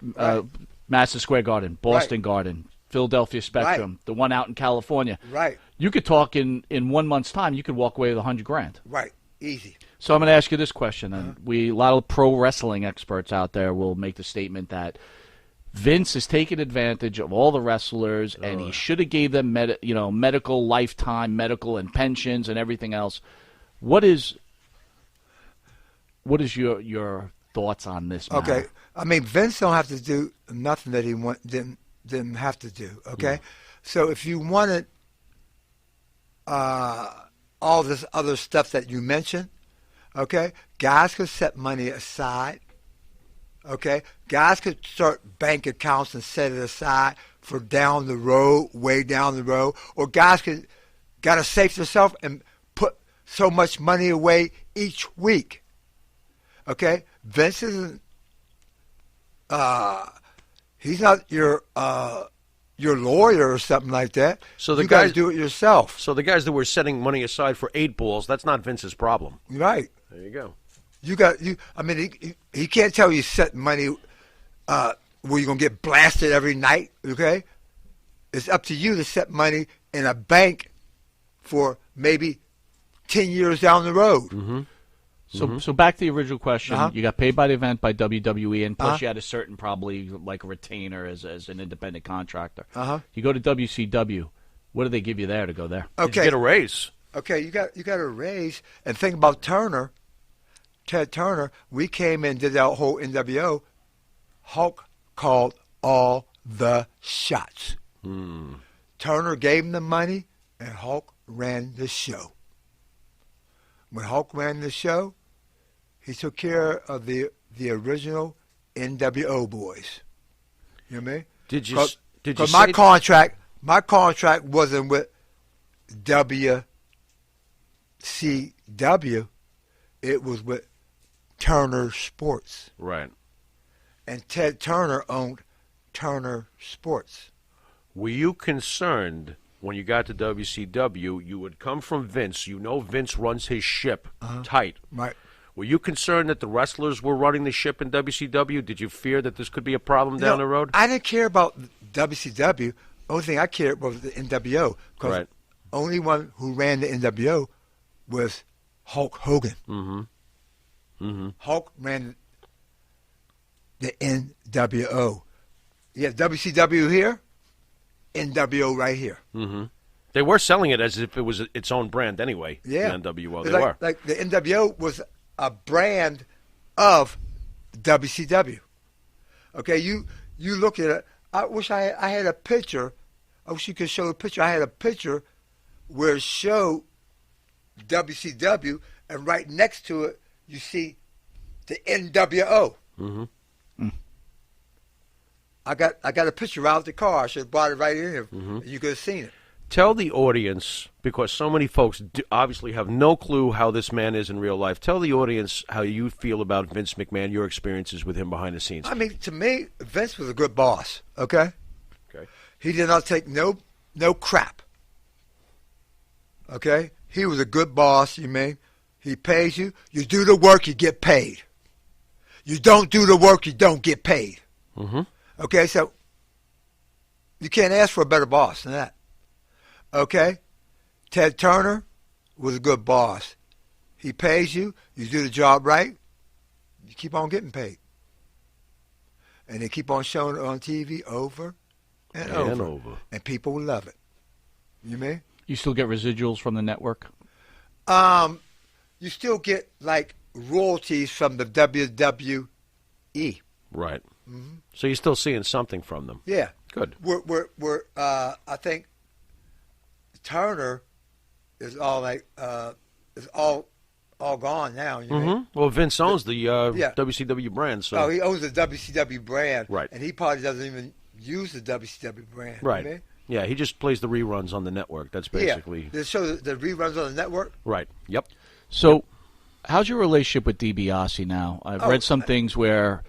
Madison Square Garden, Boston Garden, Philadelphia Spectrum, the one out in California. Right. You could talk in 1 month's time. You could walk away with $100,000. Right. Easy. So I'm going to ask you this question, and a lot of pro wrestling experts out there will make the statement that Vince is taking advantage of all the wrestlers, and he should have gave them medical, lifetime medical, and pensions and everything else. What is your thoughts on this matter? Okay, I mean Vince don't have to do nothing that he didn't have to do. Okay, so if you wanted all this other stuff that you mentioned, okay, guys could set money aside. Okay, guys could start bank accounts and set it aside for down the road, way down the road, or guys gotta save themselves and put so much money away each week. Okay, Vince isn't. He's not your lawyer or something like that. So the you guys got to do it yourself. So the guys that were setting money aside for 8 balls, that's not Vince's problem. Right. There you go. I mean, he can't tell you set money where you're gonna get blasted every night. Okay, it's up to you to set money in a bank for maybe 10 years down the road. Mm-hmm. So back to the original question. You got paid by the event by WWE, and plus you had a certain probably like a retainer as an independent contractor. You go to WCW. What do they give you there to go there? Okay, you get a raise. Okay, you got a raise. And think about Turner. Ted Turner, we came in, did that whole NWO. Hulk called all the shots. Turner gave him the money, and Hulk ran the show. When Hulk ran the show, he took care of the original NWO boys. You know what I mean? Did you Because my contract wasn't with WCW. It was with Turner Sports. Right. And Ted Turner owned Turner Sports. Were you concerned when you got to WCW, you would come from Vince, you know Vince runs his ship tight. Right. Were you concerned that the wrestlers were running the ship in WCW? Did you fear that this could be a problem down the road? I didn't care about WCW. Only thing I cared about was the NWO. Because only one who ran the NWO was Hulk Hogan. Hulk ran the NWO. You have WCW here, NWO right here. They were selling it as if it was its own brand anyway. Yeah. The NWO. They They were. Like the NWO was a brand of WCW. Okay, you look at it. I wish I had a picture. I wish you could show a picture. I had a picture where it showed WCW, and right next to it, you see the NWO. I got a picture out of the car. I should have brought it right in here. You could have seen it. Tell the audience, because so many folks obviously have no clue how this man is in real life. Tell the audience how you feel about Vince McMahon, your experiences with him behind the scenes. I mean, to me, Vince was a good boss. Okay. Okay. He did not take no crap. Okay? He was a good boss, you mean? He pays you. You do the work, you get paid. You don't do the work, you don't get paid. Mm-hmm. Okay, so you can't ask for a better boss than that. Okay? Ted Turner was a good boss. He pays you, you do the job right, you keep on getting paid. And they keep on showing it on TV over and over. And people will love it. You mean? You still get residuals from the network? You still get, like, royalties from the WWE. Right. Mm-hmm. So you're still seeing something from them. Yeah. Good. I think Turner is all like is all gone now. You mean? Well, Vince owns the WCW brand, so he owns the WCW brand, right? And he probably doesn't even use the WCW brand, right? You mean? Yeah, he just plays the reruns on the network. That's basically they show the reruns on the network, right? Yep. So, how's your relationship with DiBiase now? I've read some things where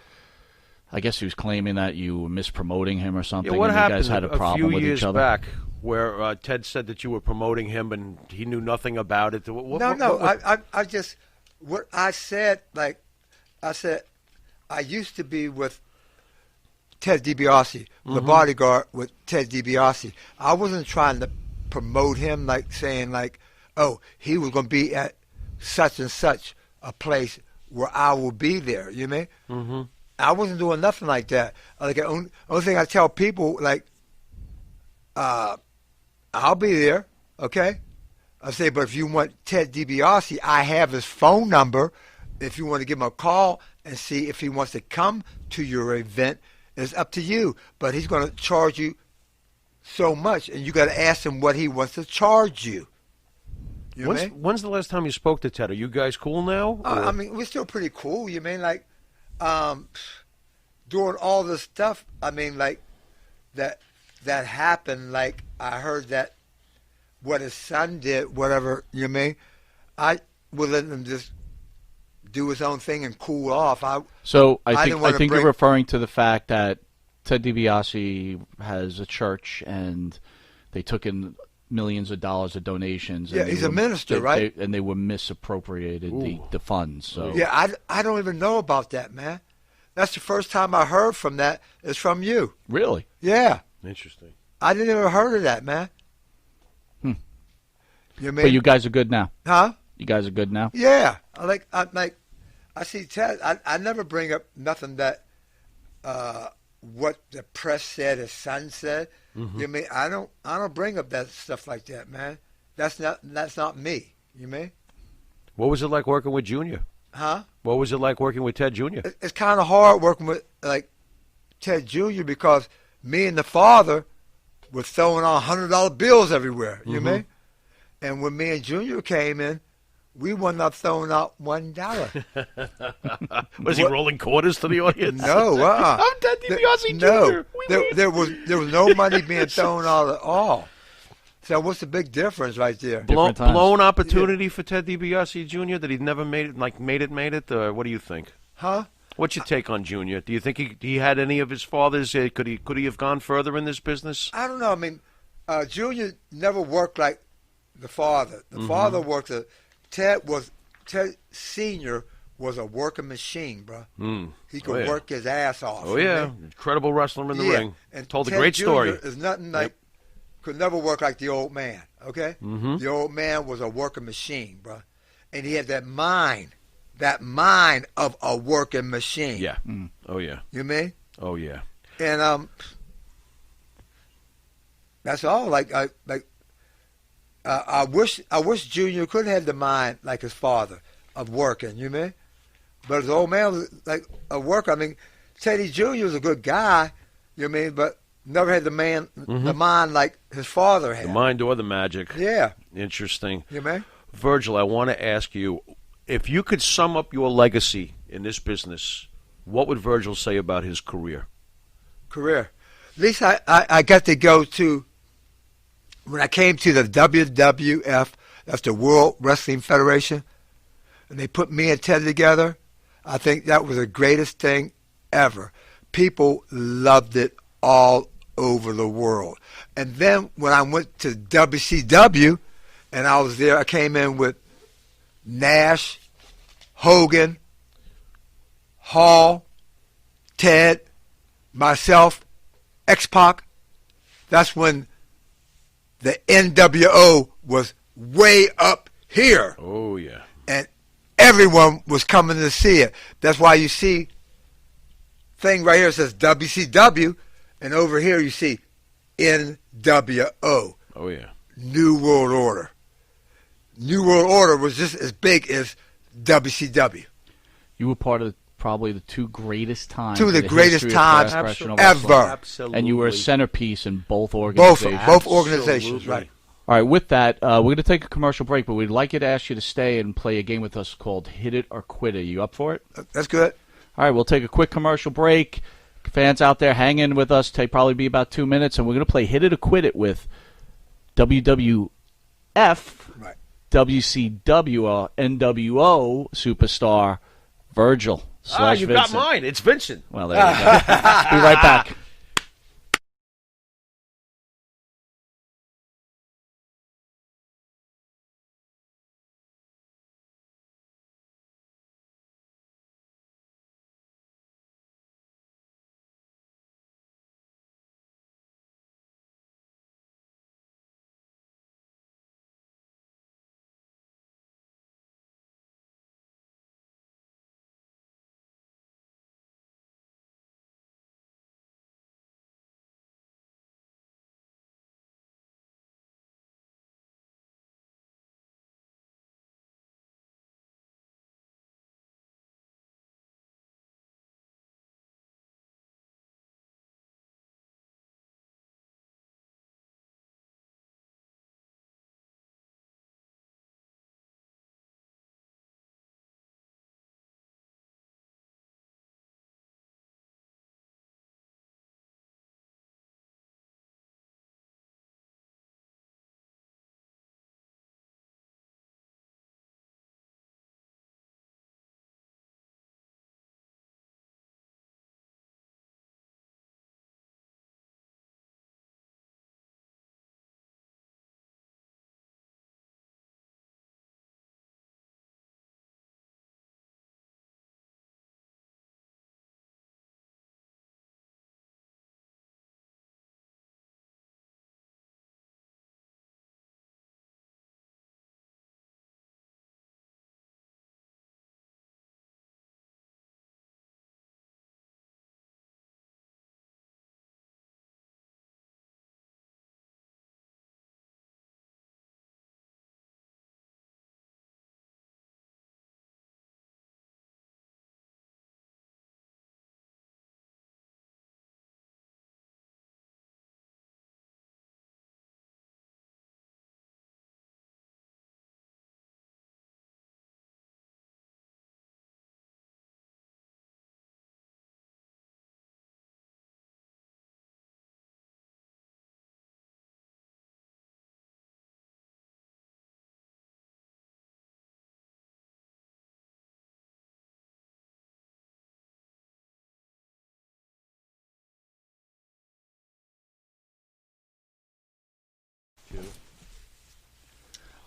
I guess he was claiming that you were mispromoting him or something. Yeah, what and happened you guys had a problem few with years each other? back where Ted said that you were promoting him and he knew nothing about it? I just what I said. Like I said, I used to be with Ted DiBiase, the bodyguard with Ted DiBiase. I wasn't trying to promote him, like saying like, oh, he was going to be at such and such a place where I will be there. You mean? Mm-hmm. I wasn't doing nothing like that. Like the only thing I tell people, like, I'll be there, okay? I say, but if you want Ted DiBiase, I have his phone number. If you want to give him a call and see if he wants to come to your event, it's up to you. But he's going to charge you so much, and you got to ask him what he wants to charge you. You know what I mean? When's the last time you spoke to Ted? Are you guys cool now? I mean, we're still pretty cool. You mean like doing all this stuff? I mean, like that happened. Like I heard that what his son did, whatever. You mean? I would let him just do his own thing and cool off. I think you're referring to the fact that Ted DiBiase has a church and they took in millions of dollars of donations. Yeah, he's a minister, right? And they were misappropriated the funds. So yeah, I don't even know about that, man. That's the first time I heard from that. Is from you. Really? Yeah. Interesting. I didn't ever heard of that, man. You mean? But you guys are good now, huh? You guys are good now. Yeah. I see Ted. I never bring up nothing that what the press said, his son said. Mm-hmm. You mean I don't bring up that stuff like that, man. That's not me. You mean? What was it like working with Junior? Huh? What was it like working with Ted Jr.? It's kind of hard working with like Ted Jr. because me and the father were throwing on $100 bills everywhere. You mean? And when me and Junior came in, we were not throwing out $1. Was he rolling quarters to the audience? No, I'm Ted DiBiase no. There was no money being thrown out at all. So what's the big difference right there? Blown opportunity for Ted DiBiase Jr. that he'd never made it. Like made it. What do you think? Huh? What's your take on Junior? Do you think he had any of his father's? Could he have gone further in this business? I don't know. I mean, Junior never worked like the father. The father worked. Ted Senior was a working machine, bro. He could work his ass off. Oh yeah, incredible wrestler in the ring. And told Ted a great Jr. story. Is nothing like could never work like the old man. Okay, the old man was a working machine, bro, and he had that mind of a working machine. Yeah. Oh yeah. You mean? Oh yeah. And that's all. I wish Junior could have the mind like his father of working. You mean? But his old man was like a worker. I mean, Teddy Jr. was a good guy. You mean? But never had the mind like his father had. The mind or the magic. Yeah. Interesting. You mean? Virgil, I want to ask you, if you could sum up your legacy in this business, what would Virgil say about his career? At least I got to go to, when I came to the WWF, that's the World Wrestling Federation, and they put me and Ted together, I think that was the greatest thing ever. People loved it all over the world. And then when I went to WCW and I was there. I came in with Nash, Hogan, Hall, Ted, myself, X-Pac. That's when the NWO was way up here. Oh, yeah. And everyone was coming to see it. That's why you see thing right here says WCW, and over here you see NWO. Oh, yeah. New World Order. New World Order was just as big as WCW. You were part of probably the two greatest times. Two of the greatest times ever. Absolutely. And you were a centerpiece in both organizations. Both organizations, right. All right, with that, we're going to take a commercial break, but we'd like you to ask you to stay and play a game with us called Hit It or Quit It. You up for it? That's good. All right, we'll take a quick commercial break. Fans out there, hang in with us. Take probably be about 2 minutes, and we're going to play Hit It or Quit It with WWF, right. WCW, or NWO superstar Virgil. You got mine. It's Vincent. Well, there you go. Be right back.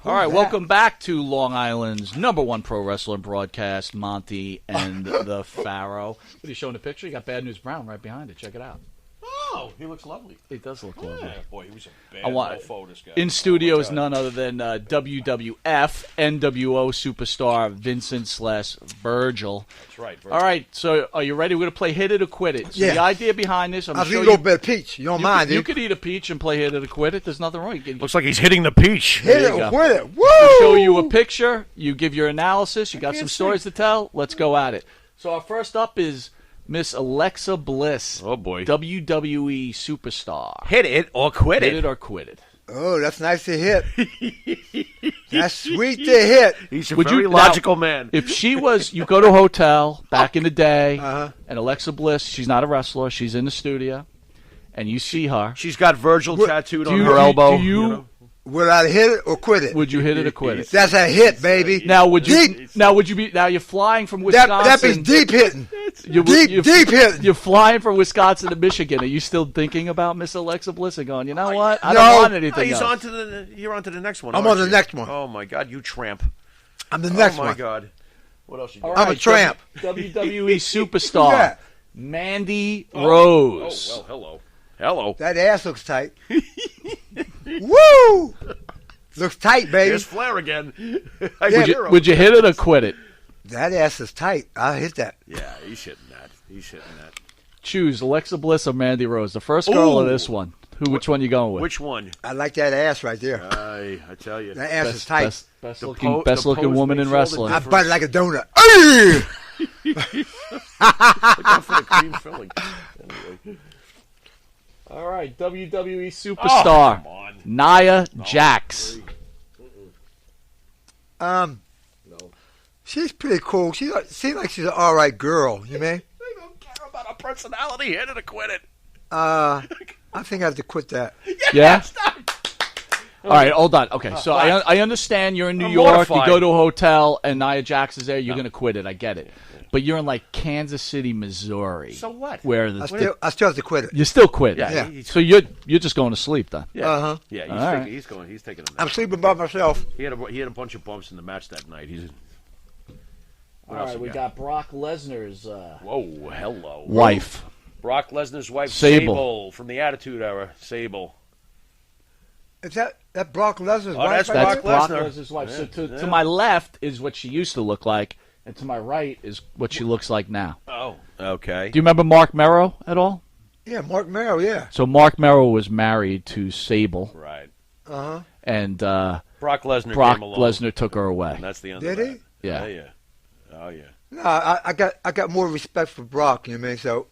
All right, welcome back to Long Island's #1 pro wrestling broadcast, Monty and the Pharaoh. What are you showing the picture? You got Bad News Brown right behind it. Check it out. Oh, he looks lovely. He does look lovely. Yeah, boy, he was a bad mofo, this guy. In studio is none other than WWF NWO superstar Vincent/Virgil. That's right, Virgil. All right, so are you ready? We're going to play Hit It or Quit It. So Yeah. the idea behind this, I'm I sure think a little bit of peach. You don't mind, You dude. could eat a peach and play Hit It or Quit It. There's nothing wrong. Looks like he's hitting the peach. Hit There you it go. or quit it. Woo! We'll show you a picture. You give your analysis. You got some stories to tell. Let's go at it. So our first up is Miss Alexa Bliss. Oh, boy. WWE superstar. Hit it or quit Hit it. it or quit it. Oh, that's nice to hit. That's sweet to hit. He's a Would very you- logical now, man. If she was, you go to a hotel back in the day, Uh-huh. and Alexa Bliss, she's not a wrestler, she's in the studio, and you see her. She's got Virgil tattooed on you- her do- elbow. do you- know? Would I hit it or quit it? Would you hit it or quit it? That's a hit, baby. Now would you? Deep. Now would you be? Now you're flying from That Wisconsin. be deep hitting. Deep hit. You're flying from Wisconsin to Michigan. Are you still thinking about Miss Alexa Bliss and going, you know what? I don't want anything else. You're on to the next one. I'm on the next one. Oh, my God, you tramp. I'm the next one. Oh, my God. What else you got? I'm a tramp. WWE superstar. Mandy Rose. Oh, well, hello. That ass looks tight. Woo! Looks tight, baby. Here's Flair again. Would you hit it or quit it? That ass is tight. I'll hit that. Yeah, he's hitting that. Choose Alexa Bliss or Mandy Rose. The first girl or this one? Which one you going with? Which one? I like that ass right there. I tell you. That ass is tight. Best looking woman in wrestling. I bite it like a donut. Look out for the cream filling. Anyway. All right, WWE superstar Nia Jax. She's pretty cool. She seems like she's an all right girl. You mean? They don't care about her personality. Hit it or quit it. I think I have to quit that. Yeah. All right, hold on. Okay, so I understand you're in New York. You go to a hotel and Nia Jax is there. You're gonna quit it. I get it. But you're in like Kansas City, Missouri. So what? Where I still have to quit it. You still quit. Yeah. So you're just going to sleep then. Yeah. Yeah. He's taking a nap. I'm sleeping by myself. He had a bunch of bumps in the match that night. All right, we got Brock Lesnar's whoa, hello. Wife. Brock Lesnar's wife, Sable. from the Attitude Era. Sable. Is that Brock Lesnar's wife? That's Brock Lesnar. Lesnar's wife. So to my left is what she used to look like, and to my right is what she looks like now. Oh, okay. Do you remember Mark Merrow at all? Yeah, Mark Merrow, yeah. So Mark Merrow was married to Sable. Right. Uh-huh. And Brock Lesnar took her away. And that's the end Did of he? that. Yeah. Oh, yeah. No, I got more respect for Brock, you know what I mean? So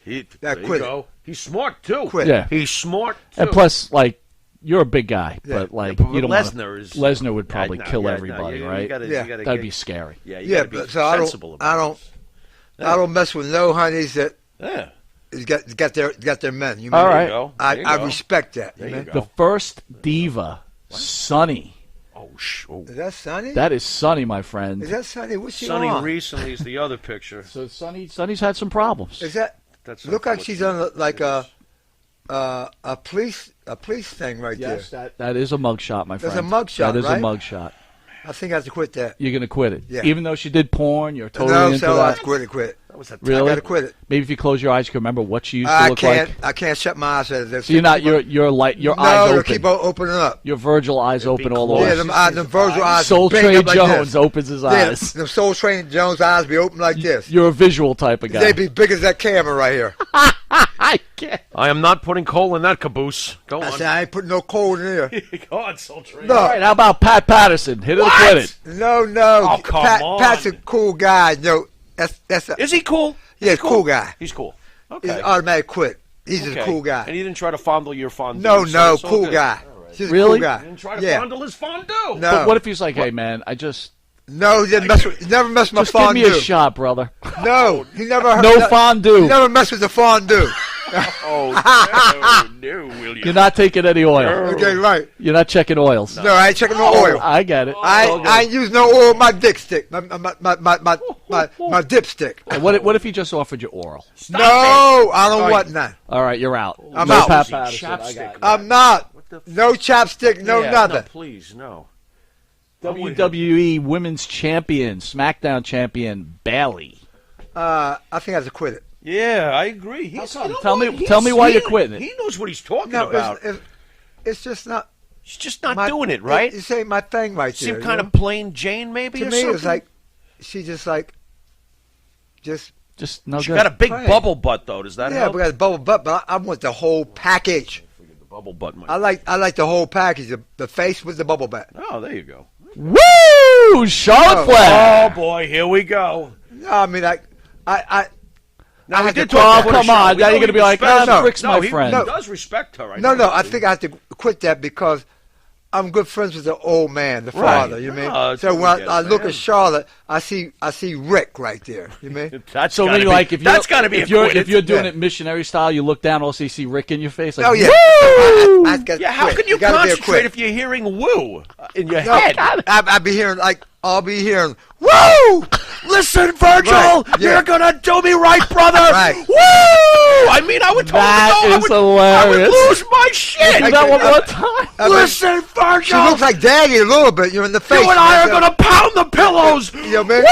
there you go. He's smart, too. Quit. Yeah. He's smart, too. And plus, like, you're a big guy, but you don't Lesnar would probably kill everybody, right? That'd be scary. Yeah, you gotta be sensible about it. I don't mess with no honeys that got their men. You mean? All right. I respect that. The first diva, Sunny. Is that Sunny? That is Sunny, my friend. Is that Sunny? What's she Sunny on? recently is the other picture. So Sunny's had some problems. Is that? Look like she's on like a police thing right there. Yes, that is a mugshot, my friend. That's a mugshot, That is right? a mugshot. I think I have to quit that. You're gonna quit it, yeah. Even though she did porn. You're totally into I that. have to quit. Really? I gotta quit it. Maybe if you close your eyes, you can remember what she used to look like. I can't shut my eyes. So you're not your eyes open. Keep on opening up. Your Virgil eyes open all the way. Yeah, them Virgil eyes. Soul Train like Jones opens his eyes. Them Soul Train Jones eyes be open like this. You're a visual type of guy. They be big as that camera right here. I can't. I am not putting coal in that caboose. Go on. I said I ain't putting no coal in there. Go on, Soul Train. No. All right, how about Pat Patterson? Hit it or quit it. No. Oh, come on. Pat's a cool guy. No, that's. Is he cool? Yeah, cool guy. He's cool. Okay. He's automatic quit. He's a cool guy. And he didn't try to fondle your fondue. No, cool guy. Right. He's Really? a cool guy. He didn't try to fondle his fondue. No. But what if he's like, hey, man, I just... No, he didn't mess with. He never messed with my Just give fondue. me a shot, brother. No, he never. No fondue. He never messed with the fondue. Oh, no, William. You're not taking any oil. Okay, right. You're not checking oils. No, I ain't checking no oil. I get it. I ain't use no oil. My dick stick. My dipstick. And what if he just offered you oral? No, I don't want none. All right, you're out. I'm no out. Pat Patterson. I got it. I'm not. No chapstick. No nothing. No, please, no. WWE Women's Champion, SmackDown Champion, Bayley. I think I have to quit it. Yeah, I agree. Tell me why you're quitting it. He knows what he's talking No, about. it's just not. He's just not doing it, right? This ain't my thing right there. Seem kind of plain Jane, maybe, To or me, something? it's like she just no She good. got a big Right. bubble butt, though. Does that yeah, help? we got a bubble butt, but I want the whole package. The bubble butt might. I like the whole package. The face with the bubble butt. Oh, there you go. Woo! Charlotte Flair. Oh boy, here we go. No, I mean I Now, we had did to talk quit about come on. We now know you're gonna he be like, respects oh, her. Rick's my he friend. does respect her. No, I think I have to quit that because I'm good friends with the old man, the father. You mean? Oh, So when I look man. at Charlotte, I see Rick right there. You mean? That's So gotta maybe be, like if that's got to be if you're acquitted. doing it missionary style, you look down, also you see Rick in your face. Like, Oh yeah. Woo! I gotta Yeah, how quit. can you gotta be a concentrate quit. if you're hearing woo in your No, head? I'd be hearing like I'll be hearing, woo! Listen, Virgil, Right, yeah. you're gonna do me right, brother. Right. Woo! I mean, I would totally That go. is I would hilarious. lose my shit. Do that one more time. I mean, Listen, Virgil. she looks like Daddy a little bit. You're in the face. You and I are man. gonna pound the pillows. You know, man. Woo!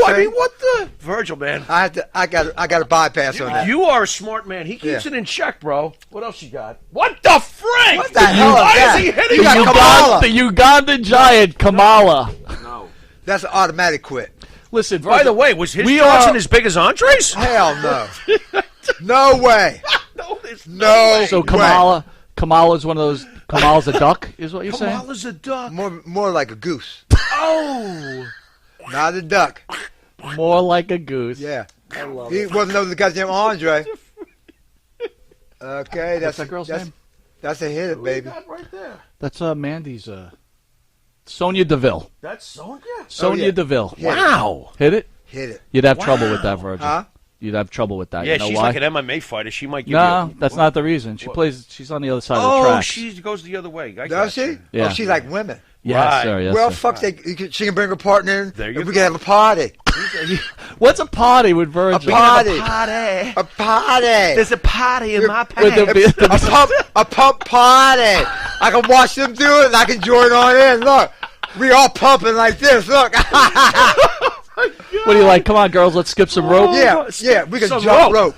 I See? mean, what the Virgil, man? I got to bypass on that. You are a smart man. He keeps Yeah. it in check, bro. What else you got? What the frick? What the hell is Why that? is he hitting You got you? Kamala. The Ugandan giant, Kamala. No. That's an automatic quit. Listen, By the way, was his we Johnson are- as big as Andre's? Hell no. No way. No, there's No. So way. Kamala's one of those. Kamala's a duck, is what you're saying? Kamala's a duck. More like a goose. Oh. Not a duck. More like a goose. Yeah. I love He it. wasn't no the goddamn Andre. Okay, What's that girl's name? That's a hit, baby. Right there. That's Mandy's. Sonia Deville. That's Sonia. Sonia yeah. Deville. Yeah. Wow. Hit it. Hit it. You'd have trouble with that, Virgil. Huh? You'd have trouble with that. Yeah, you know she's why? like an MMA fighter. She might give No, you. that's not the reason. She What? plays. She's on the other side of the Oh, track. she goes the other way. I Does gotcha. she? Yeah. Oh, she like women. Yes, Right. sir. Yes, Well, sir. fuck, she can bring her partner in. There you and we go. can have a party. What's a party with Virgil? A party. Party. A party. There's a party in my With pants. a pump party. I can watch them do it and I can join on in. Look, we all pumping like this. Look. What do you like? Come on, girls. Let's skip some rope. Yeah, we can Some jump rope.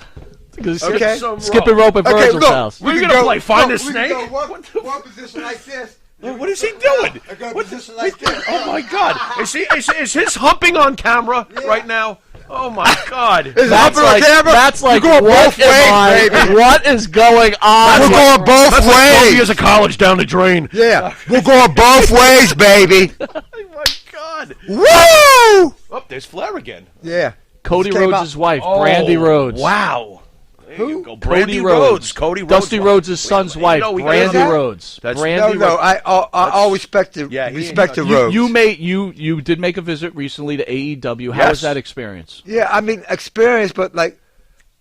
Okay. Skipping rope at Okay, Virgil's look. house. We're can gonna go- play Find look, the we can Snake? go one position like this. What is he doing? I got a What position like this. Oh my God! Is his humping on camera right now? Oh my God! Is it That's humping on like, camera? that's like You're going what both am ways, I- baby. What is going on? We're here? going both That's like 12 ways. years of college down the drain. Yeah, we're going both ways, baby. Oh my God! Woo! Oh, there's Flair again. Yeah. Cody Just came Rhodes' out. wife, Oh, Brandy Rhodes. Wow. There you go. Cody Brandy Rhodes. Rhodes. Cody Rhodes. Dusty Rhodes' son's Wait, wife, no, we got Brandy that? Rhodes. That's- Brandy No, Rhodes. I always respect the Yeah, he ain't respect the got- Rhodes. You did make a visit recently to AEW. How Yes. was that experience? Yeah, I mean experience, but like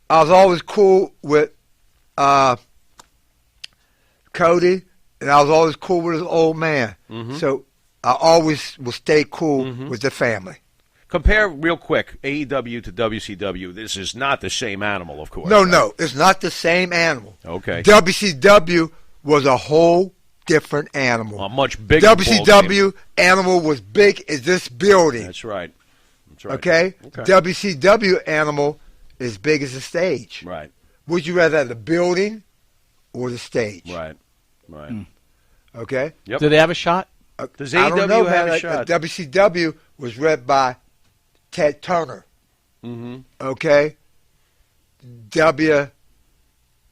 I was always cool with Cody, and I was always cool with his old man. Mm-hmm. So I always will stay cool with the family. Compare real quick AEW to WCW. This is not the same animal, of course. No, it's not the same animal. Okay. WCW was a whole different animal. A much bigger WCW animal was big as this building. That's right. That's right. Okay? WCW animal is big as the stage. Right. Would you rather have the building or the stage? Right. Right. Okay? Yep. Did they have a shot? Does I don't AEW know, have man. a shot? WCW was read by Ted Turner. Mm-hmm. Okay?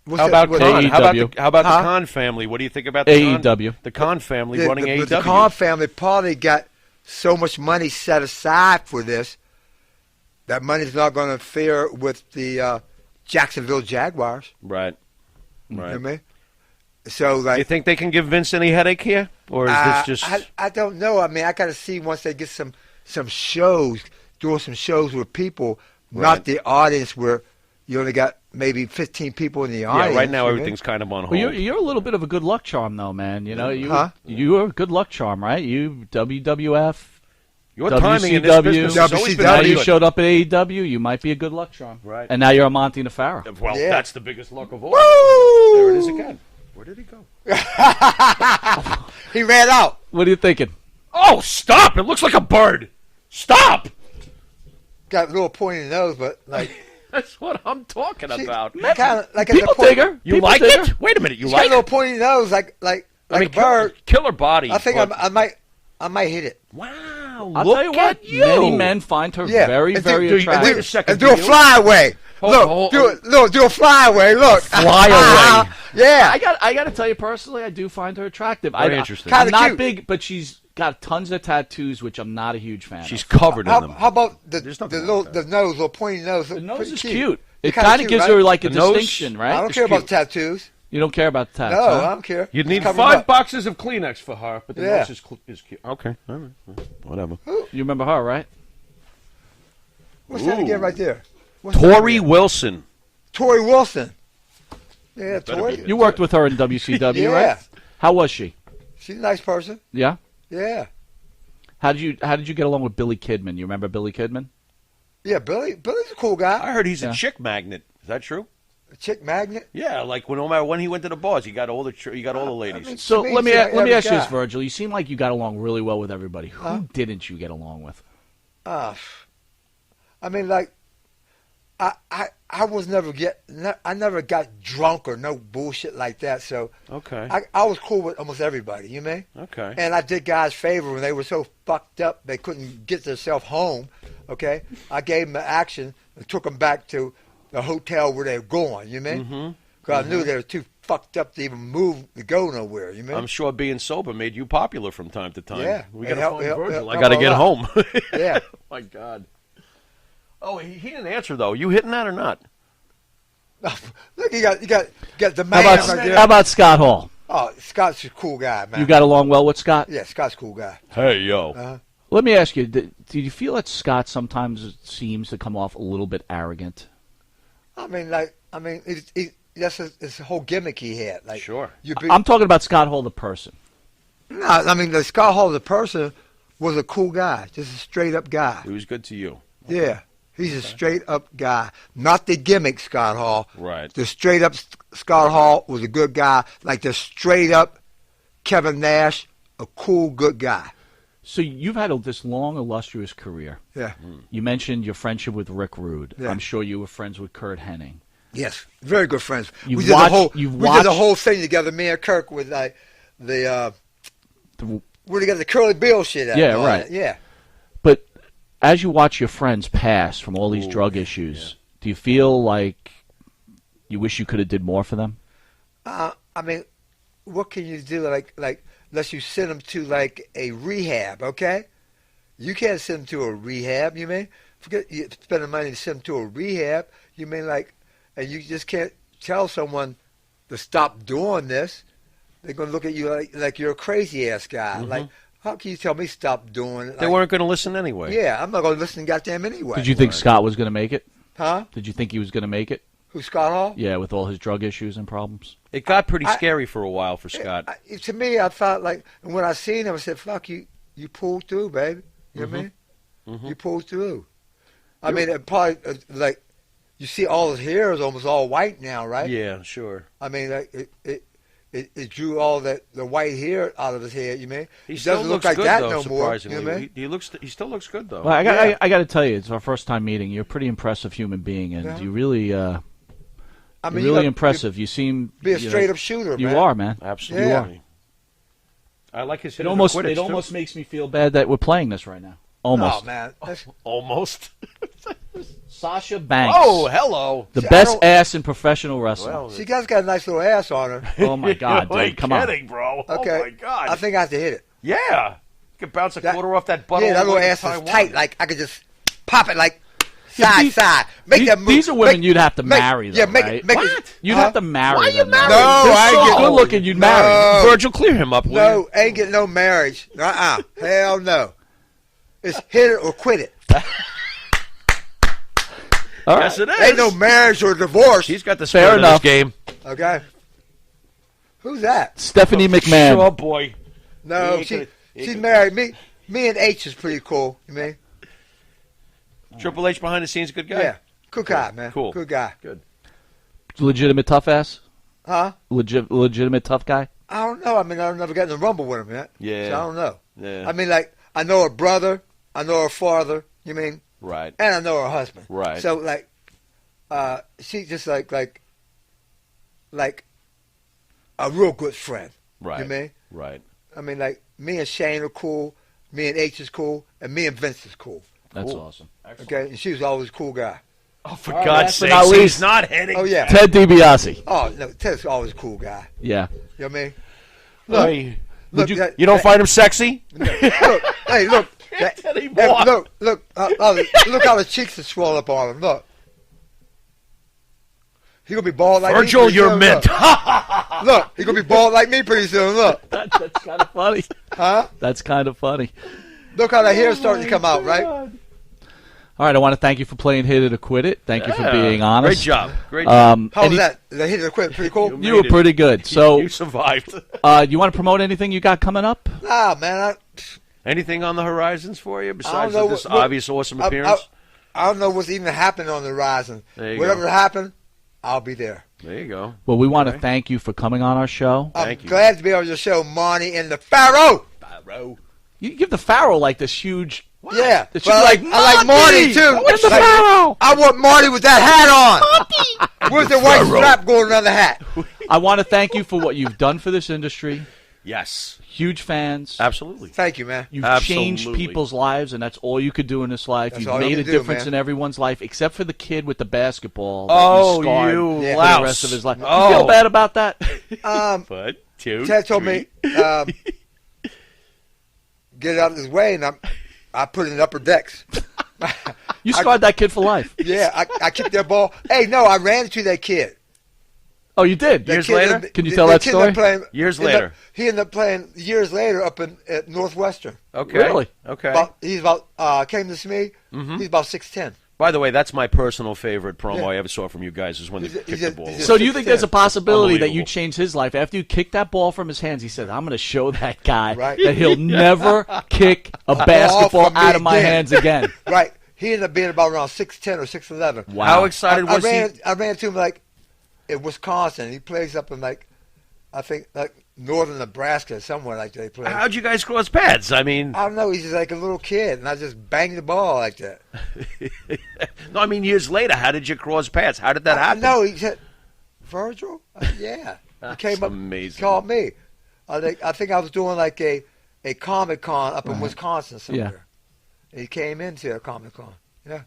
What's How that- about what- Khan? How AEW. about the Huh? Khan family? What do you think about the AEW. The Khan family the, running the, AEW. the Khan family probably got so much money set aside for this. That money's not going to interfere with the Jacksonville Jaguars. Right. You know Right. what I mean? So, Do you like, think they can give Vince any headache here, or is this just? I don't know. I mean, I got to see once they get some shows, doing some shows with people, Right. not the audience where you only got maybe 15 people in the audience. Yeah. Right now you know? everything's kind of on hold. Well, you're a little bit of a good luck charm, though, man. You know, you're a good luck charm, right? You WWF, Your timing in this WCW. business has always been Now very you good. showed up at AEW. You might be a good luck charm, Right. And now you're a Monty Nefaro. Well, Yeah. that's the biggest luck of all. Woo! There it is again. Where did he go? He ran out. What are you thinking? Oh, stop! It looks like a bird. Stop! Got a little pointy nose, but like That's what I'm talking about. kind of like People at the point, dig her. You People like dig it? her. Wait a minute. You He's got like a little it? pointy nose, like I a mean, bird. killer body. I think but- I might hit it. Wow! I'll look tell you what. at you. Many men find her Yeah, very, and very do- attractive. Wait a second. And do a flyaway. Hold- Look, do a flyaway. Look, Flyaway. Yeah, I got to tell you personally, I do find her attractive. Very interesting. I'm Kinda not cute. big, but she's got tons of tattoos, which I'm not a huge fan She's of. covered in them. How about the There's nothing little wrong with that. the nose, little pointy nose? The nose Pretty is cute. It Kinda kind of cute, gives right? her like a The nose- distinction, right? I don't It's care about cute. tattoos. You don't care about the tats, No, huh? I don't care. You'd need Cover 'em 5 up. boxes of Kleenex for her, but the Yeah. nose is cute. Okay, all right, whatever. You remember her, right? What's that again right there? What's that Tori again? Wilson. Tori Wilson. Yeah, Better Tori. be. You worked with her in WCW, Yeah. right? How was she? She's a nice person. Yeah. Yeah. How did you get along with Billy Kidman? You remember Billy Kidman? Yeah, Billy's a cool guy. I heard he's a chick magnet. Is that true? A chick magnet? Yeah, like no matter when he went to the bars, he got all the ladies. I mean, so let me ask you this, Virgil. You seem like you got along really well with everybody. Who didn't you get along with? I mean, like, I was I never got drunk or no bullshit like that. So okay, I was cool with almost everybody. You mean? Okay. And I did guys favor when they were so fucked up they couldn't get themselves home. Okay, I gave them action and took them back to the hotel where they were going. You mean? Because I knew they were too fucked up to even move to go nowhere. You mean? I'm sure being sober made you popular from time to time. Yeah, we got to find Virgil. I help got to a get lot. home. Yeah. My God. Oh, he didn't answer though. You hitting that or not? Look, you got the man right there. How about Scott Hall? Oh, Scott's a cool guy, man. You got along well with Scott? Yeah, Scott's a cool guy. Hey, yo. Let me ask you, do you feel that Scott sometimes seems to come off a little bit arrogant? It's a whole gimmick he had. Like, sure. I'm talking about Scott Hall, the person. No, I mean, the Scott Hall, the person, was a cool guy. Just a straight-up guy. He was good to you. Yeah. He's a straight-up guy. Not the gimmick Scott Hall. Right. The straight-up Scott Hall was a good guy. Like the straight-up Kevin Nash, a cool, good guy. So you've had this long, illustrious career. Yeah. You mentioned your friendship with Rick Rude. Yeah. I'm sure you were friends with Kurt Hennig. Yes, very good friends. We You've did watched- the whole thing together. Me and Kirk with like where they got the curly bill shit out. Yeah, all right. that. Yeah. But as you watch your friends pass from all these drug issues, do you feel like you wish you could have did more for them? I mean, what can you do? Like unless you send them to like a rehab, okay? You can't send them to a rehab. You mean forget you spending money to send them to a rehab? You mean like, and you just can't tell someone to stop doing this. They're gonna look at you like you're a crazy ass guy. Mm-hmm. Like, how can you tell me stop doing it? They weren't going to listen anyway. Yeah, I'm not going to listen goddamn anyway. Did you think Scott was going to make it? Huh? Did you think he was going to make it? Who, Scott Hall? Yeah, with all his drug issues and problems. It got pretty scary for a while for Scott. To me, I thought like, and when I seen him, I said, fuck, you pulled through, baby. You know what I mean? Mm-hmm. You pulled through. I mean, it probably, like, you see all his hair is almost all white now, right? Yeah, sure. I mean, like, it drew all the white hair out of his head. You mean? He It still doesn't looks look like good, that though, no more. surprisingly. You know what I mean? He still looks good, though. Well, I got to tell you, it's our first time meeting. You're a pretty impressive human being, and you really, I mean, you're really impressive. You seem be a straight up shooter. You man. are, man. Absolutely. You are. I like his. It almost makes me feel bad that we're playing this right now. Almost. Oh man. Almost. Sasha Banks. Oh, hello. The See, best ass in professional wrestling. Well, She got a nice little ass on her. Oh my God, you dude! Come on. kidding, bro. Okay. Oh my God. I think I have to hit it. Yeah. You can bounce a quarter off that butt. Yeah, all that the little way to ass is Taiwan. tight. Like I could just pop it like Yeah, side these- side. Make that move. These are women Make- you'd have to make- marry, though, Yeah, make right? it. Make What? it. You'd Huh? have to marry Why them. you marry? No, They're I so ain't get good looking. You'd marry. No. Virgil, clear him up. will you? No, ain't getting no marriage. Hell no. It's hit it or quit it. All right. Yes, it is. Ain't no marriage or divorce. He's got the Fair spirit of enough. this game. Okay. Who's that? Stephanie McMahon. Oh boy. No, He ain't she's gonna- married. Me and H is pretty cool. You mean? Triple H behind the scenes, good guy. Yeah. Good guy, man. Cool. Good guy. Good. Legitimate tough ass. Huh? Legitimate tough guy. I don't know. I mean, I've never gotten in a rumble with him yet. Yeah. So I don't know. Yeah. I mean, like, I know her brother. I know her father. You mean? Right. And I know her husband. Right. So, like, she's just like a real good friend. Right. You mean? Right. I mean, like, me and Shane are cool. Me and H is cool. And me and Vince is cool. That's Cool. awesome. Okay? And she was always a cool guy. Oh, for All right, God's last but sake, not he's least- not hitting. Oh, yeah. Ted DiBiase. Oh, no, Ted's always a cool guy. Yeah. You know what I mean? Hey, Look, you don't find him sexy? Look, hey, look. anymore. Look how the cheeks are swollen up on him. Look. He gonna be bald like Virgil, me. pretty you're soon, mint. Look, he gonna be bald like me pretty soon. Look. That's kind of funny. Huh? That's kind of funny. Look how the hair's starting to come out, right? All right, I want to thank you for playing Hit It or Quit It. Thank you for being honest. Great job. Great job. How was that? The hit of the quit pretty cool? You were made it. pretty good. So, You survived. you want to promote anything you got coming up? Nah, man. Anything on the horizons for you besides know this what- obvious awesome appearance? I don't know what's even happening on the horizon. There you Whatever go. happened, I'll be there. There you go. Well, we want to thank you for coming on our show. I'm glad to be on your show, Monty and the Pharaoh. You give the Pharaoh like this huge. Yeah, That but you're I like Monty! Marty too. Where's the Like, Pharaoh? I want Marty with that hat on. Where's the white strap going around the hat? I want to thank you for what you've done for this industry. Yes. Huge fans. Absolutely. Thank you, man. You've Absolutely. changed people's lives, and that's all you could do in this life. That's You've all you made a can do, difference man. in everyone's life, except for the kid with the basketball. that Oh, scarred you for the louse. rest of his life. Oh. You feel bad about that? But two, Ted told me, get it out of his way, and I put it in upper decks. You scarred that kid for life. Yeah, I kicked that ball. Hey, no, I ran into that kid. Oh, you did? That Years kid later? ended- Can you the- tell the that kid story? ended up playing- Years ended up- later. He ended up playing years later up at Northwestern. Okay. Really? Okay. He's came to see me. Mhm. He's about 6'10". By the way, that's my personal favorite promo Yeah. I ever saw from you guys is when they He's a- kicked he's the a- ball. he's a- So do you think there's a possibility that you Unbelievable. changed his life? After you kicked that ball from his hands, he said, I'm going to show that guy Right. that he'll never kick a ball basketball from me out of my again. hands again. Right. He ended up being about around 6'10" or 6'11". Wow. How excited was he? I ran to him like in Wisconsin. He plays up in I think northern Nebraska, somewhere like they play. How'd you guys cross paths? I mean, I don't know. He's just like a little kid, and I just banged the ball like that. no, I mean years later. How did you cross paths? How did that happen? No, he said, Virgil? Yeah. He came up, amazing. called me. I think I was doing like a Comic Con up in Wisconsin somewhere. And he came into a Comic Con. Yeah.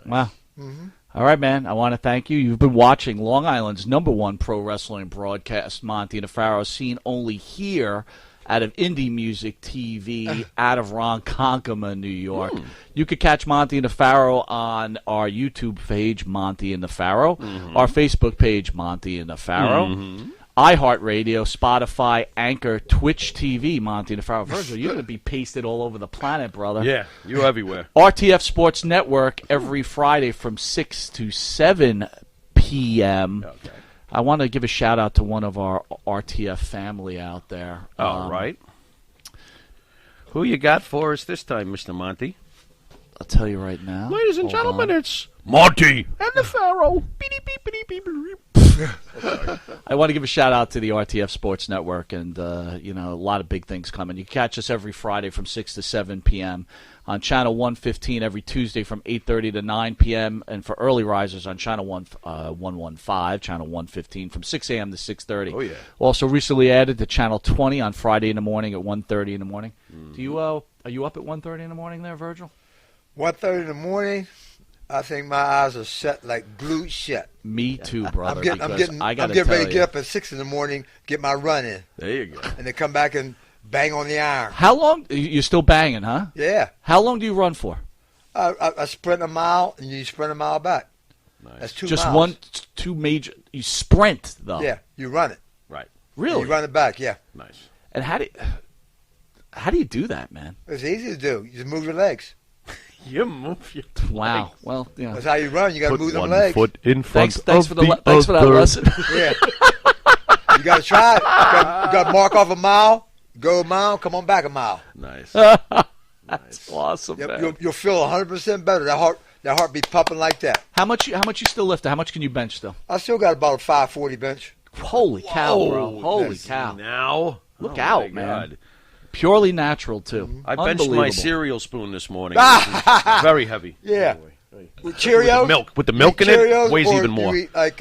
Wow. Mm-hmm. All right, man. I want to thank you. You've been watching Long Island's #1 pro wrestling broadcast, Monty and the Pharaoh, seen only here out of Indie Music TV, out of Ronkonkoma, New York. You could catch Monty and the Pharaoh on our YouTube page, Monty and the Pharaoh, our Facebook page, Monty and the Pharaoh, iHeartRadio, Spotify, Anchor, Twitch TV, Monty and the Pharaoh. Virgil, you're going to be pasted all over the planet, brother. Yeah, you're everywhere. RTF Sports Network every Friday from 6 to 7 p.m. Okay. I want to give a shout-out to one of our RTF family out there. All right. Who you got for us this time, Mr. Monty? I'll tell you right now. Ladies and Hold gentlemen, on. it's Monty and the Pharaoh. I want to give a shout-out to the RTF Sports Network and, a lot of big things coming. You can catch us every Friday from 6 to 7 p.m. on Channel 115 every Tuesday from 8:30 to 9 p.m. and for early risers on Channel 115, Channel 115 from 6 a.m. to 6:30. Oh, yeah. Also recently added to Channel 20 on Friday in the morning at 1:30 in the morning. Do you are you up at 1:30 in the morning there, Virgil? 1:30 in the morning. I think my eyes are set like glued shut. Me too, brother. I'm because I gotta getting ready tell to you. get up at 6 in the morning, get my run in, There you go. and then come back and bang on the iron. How long? You're still banging, huh? Yeah. How long do you run for? I sprint a mile, and you sprint a mile back. Nice. That's 2 Just miles. two major. You sprint though. Yeah, you run it. Right. Really? You run it back, yeah. Nice. And how do you do that, man? It's easy to do. You just move your legs. You move your Wow. Well, yeah. That's how you run. You got to Put move them one legs. foot in front Thanks of for that other. lesson. Yeah. You got to try it. You got to mark off a mile, go a mile, come on back a mile. Nice. That's awesome, man. You'll feel 100% better. That heart be pumping like that. How much you still lift? How much can you bench still? I still got about a 540 bench. Holy cow, bro! Whoa, Holy that's- cow! Now, Look oh out, my man. God. Purely natural too. I benched my Unbelievable. cereal spoon this morning. This is very heavy. Yeah. Anyway. With Cheerios? With the milk in it, Cheerios, weighs or even do more. you eat like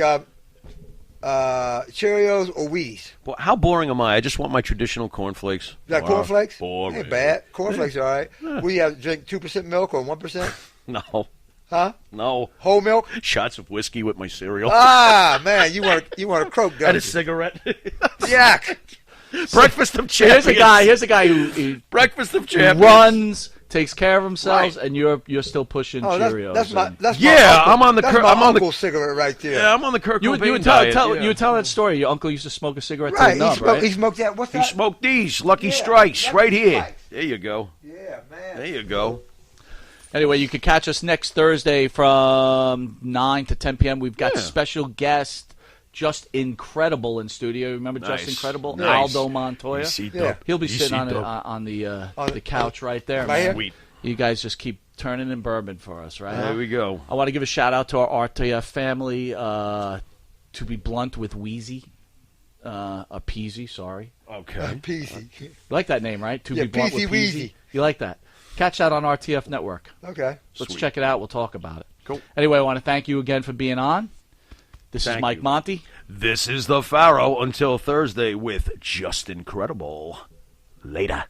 Cheerios or Wheaties? Well, how boring am I? I just want my traditional cornflakes. You got cornflakes? Boring. Ain't bad. Cornflakes are all right. We have drink 2% milk or 1%? No. Huh? No. Whole milk? Shots of whiskey with my cereal. Ah, man, you want to croak, don't And you? a cigarette. Yuck. Breakfast of champions. Here's a guy who Breakfast of champions. runs, takes care of himself, Right. and you're still pushing Cheerios. That's my and- that's Yeah, my uncle, I'm on the that's Kurt- my I'm on the- uncle's cigarette right there. Yeah, I'm on the Kurt You Cobain would diet. you would tell that story. Your uncle used to smoke a cigarette to Right, the nub, right? he smoked that. What's He that? smoked these Lucky Yeah, Strikes Lucky right here. Strikes. There you go. Yeah, man. There you go. Anyway, you can catch us next Thursday from 9 to 10 p.m. We've got special guest Just Incredible in studio. Remember Nice. Just Incredible? Nice. Aldo Montoya. He'll be sitting on the couch right there. Right here? Sweet. You guys just keep turning in bourbon for us, right? There we go. I want to give a shout out to our RTF family. To be blunt with Wheezy, Peasy, sorry. Okay. Peasy. You like that name, right? To Yeah, be blunt with Peasy Peasy. Wheezy. You like that? Catch that on RTF Network. Okay. Let's Sweet. check it out. We'll talk about it. Cool. Anyway, I want to thank you again for being on. This is Thank Mike you. Monty. This is the Pharaoh until Thursday with Just Incredible. Later.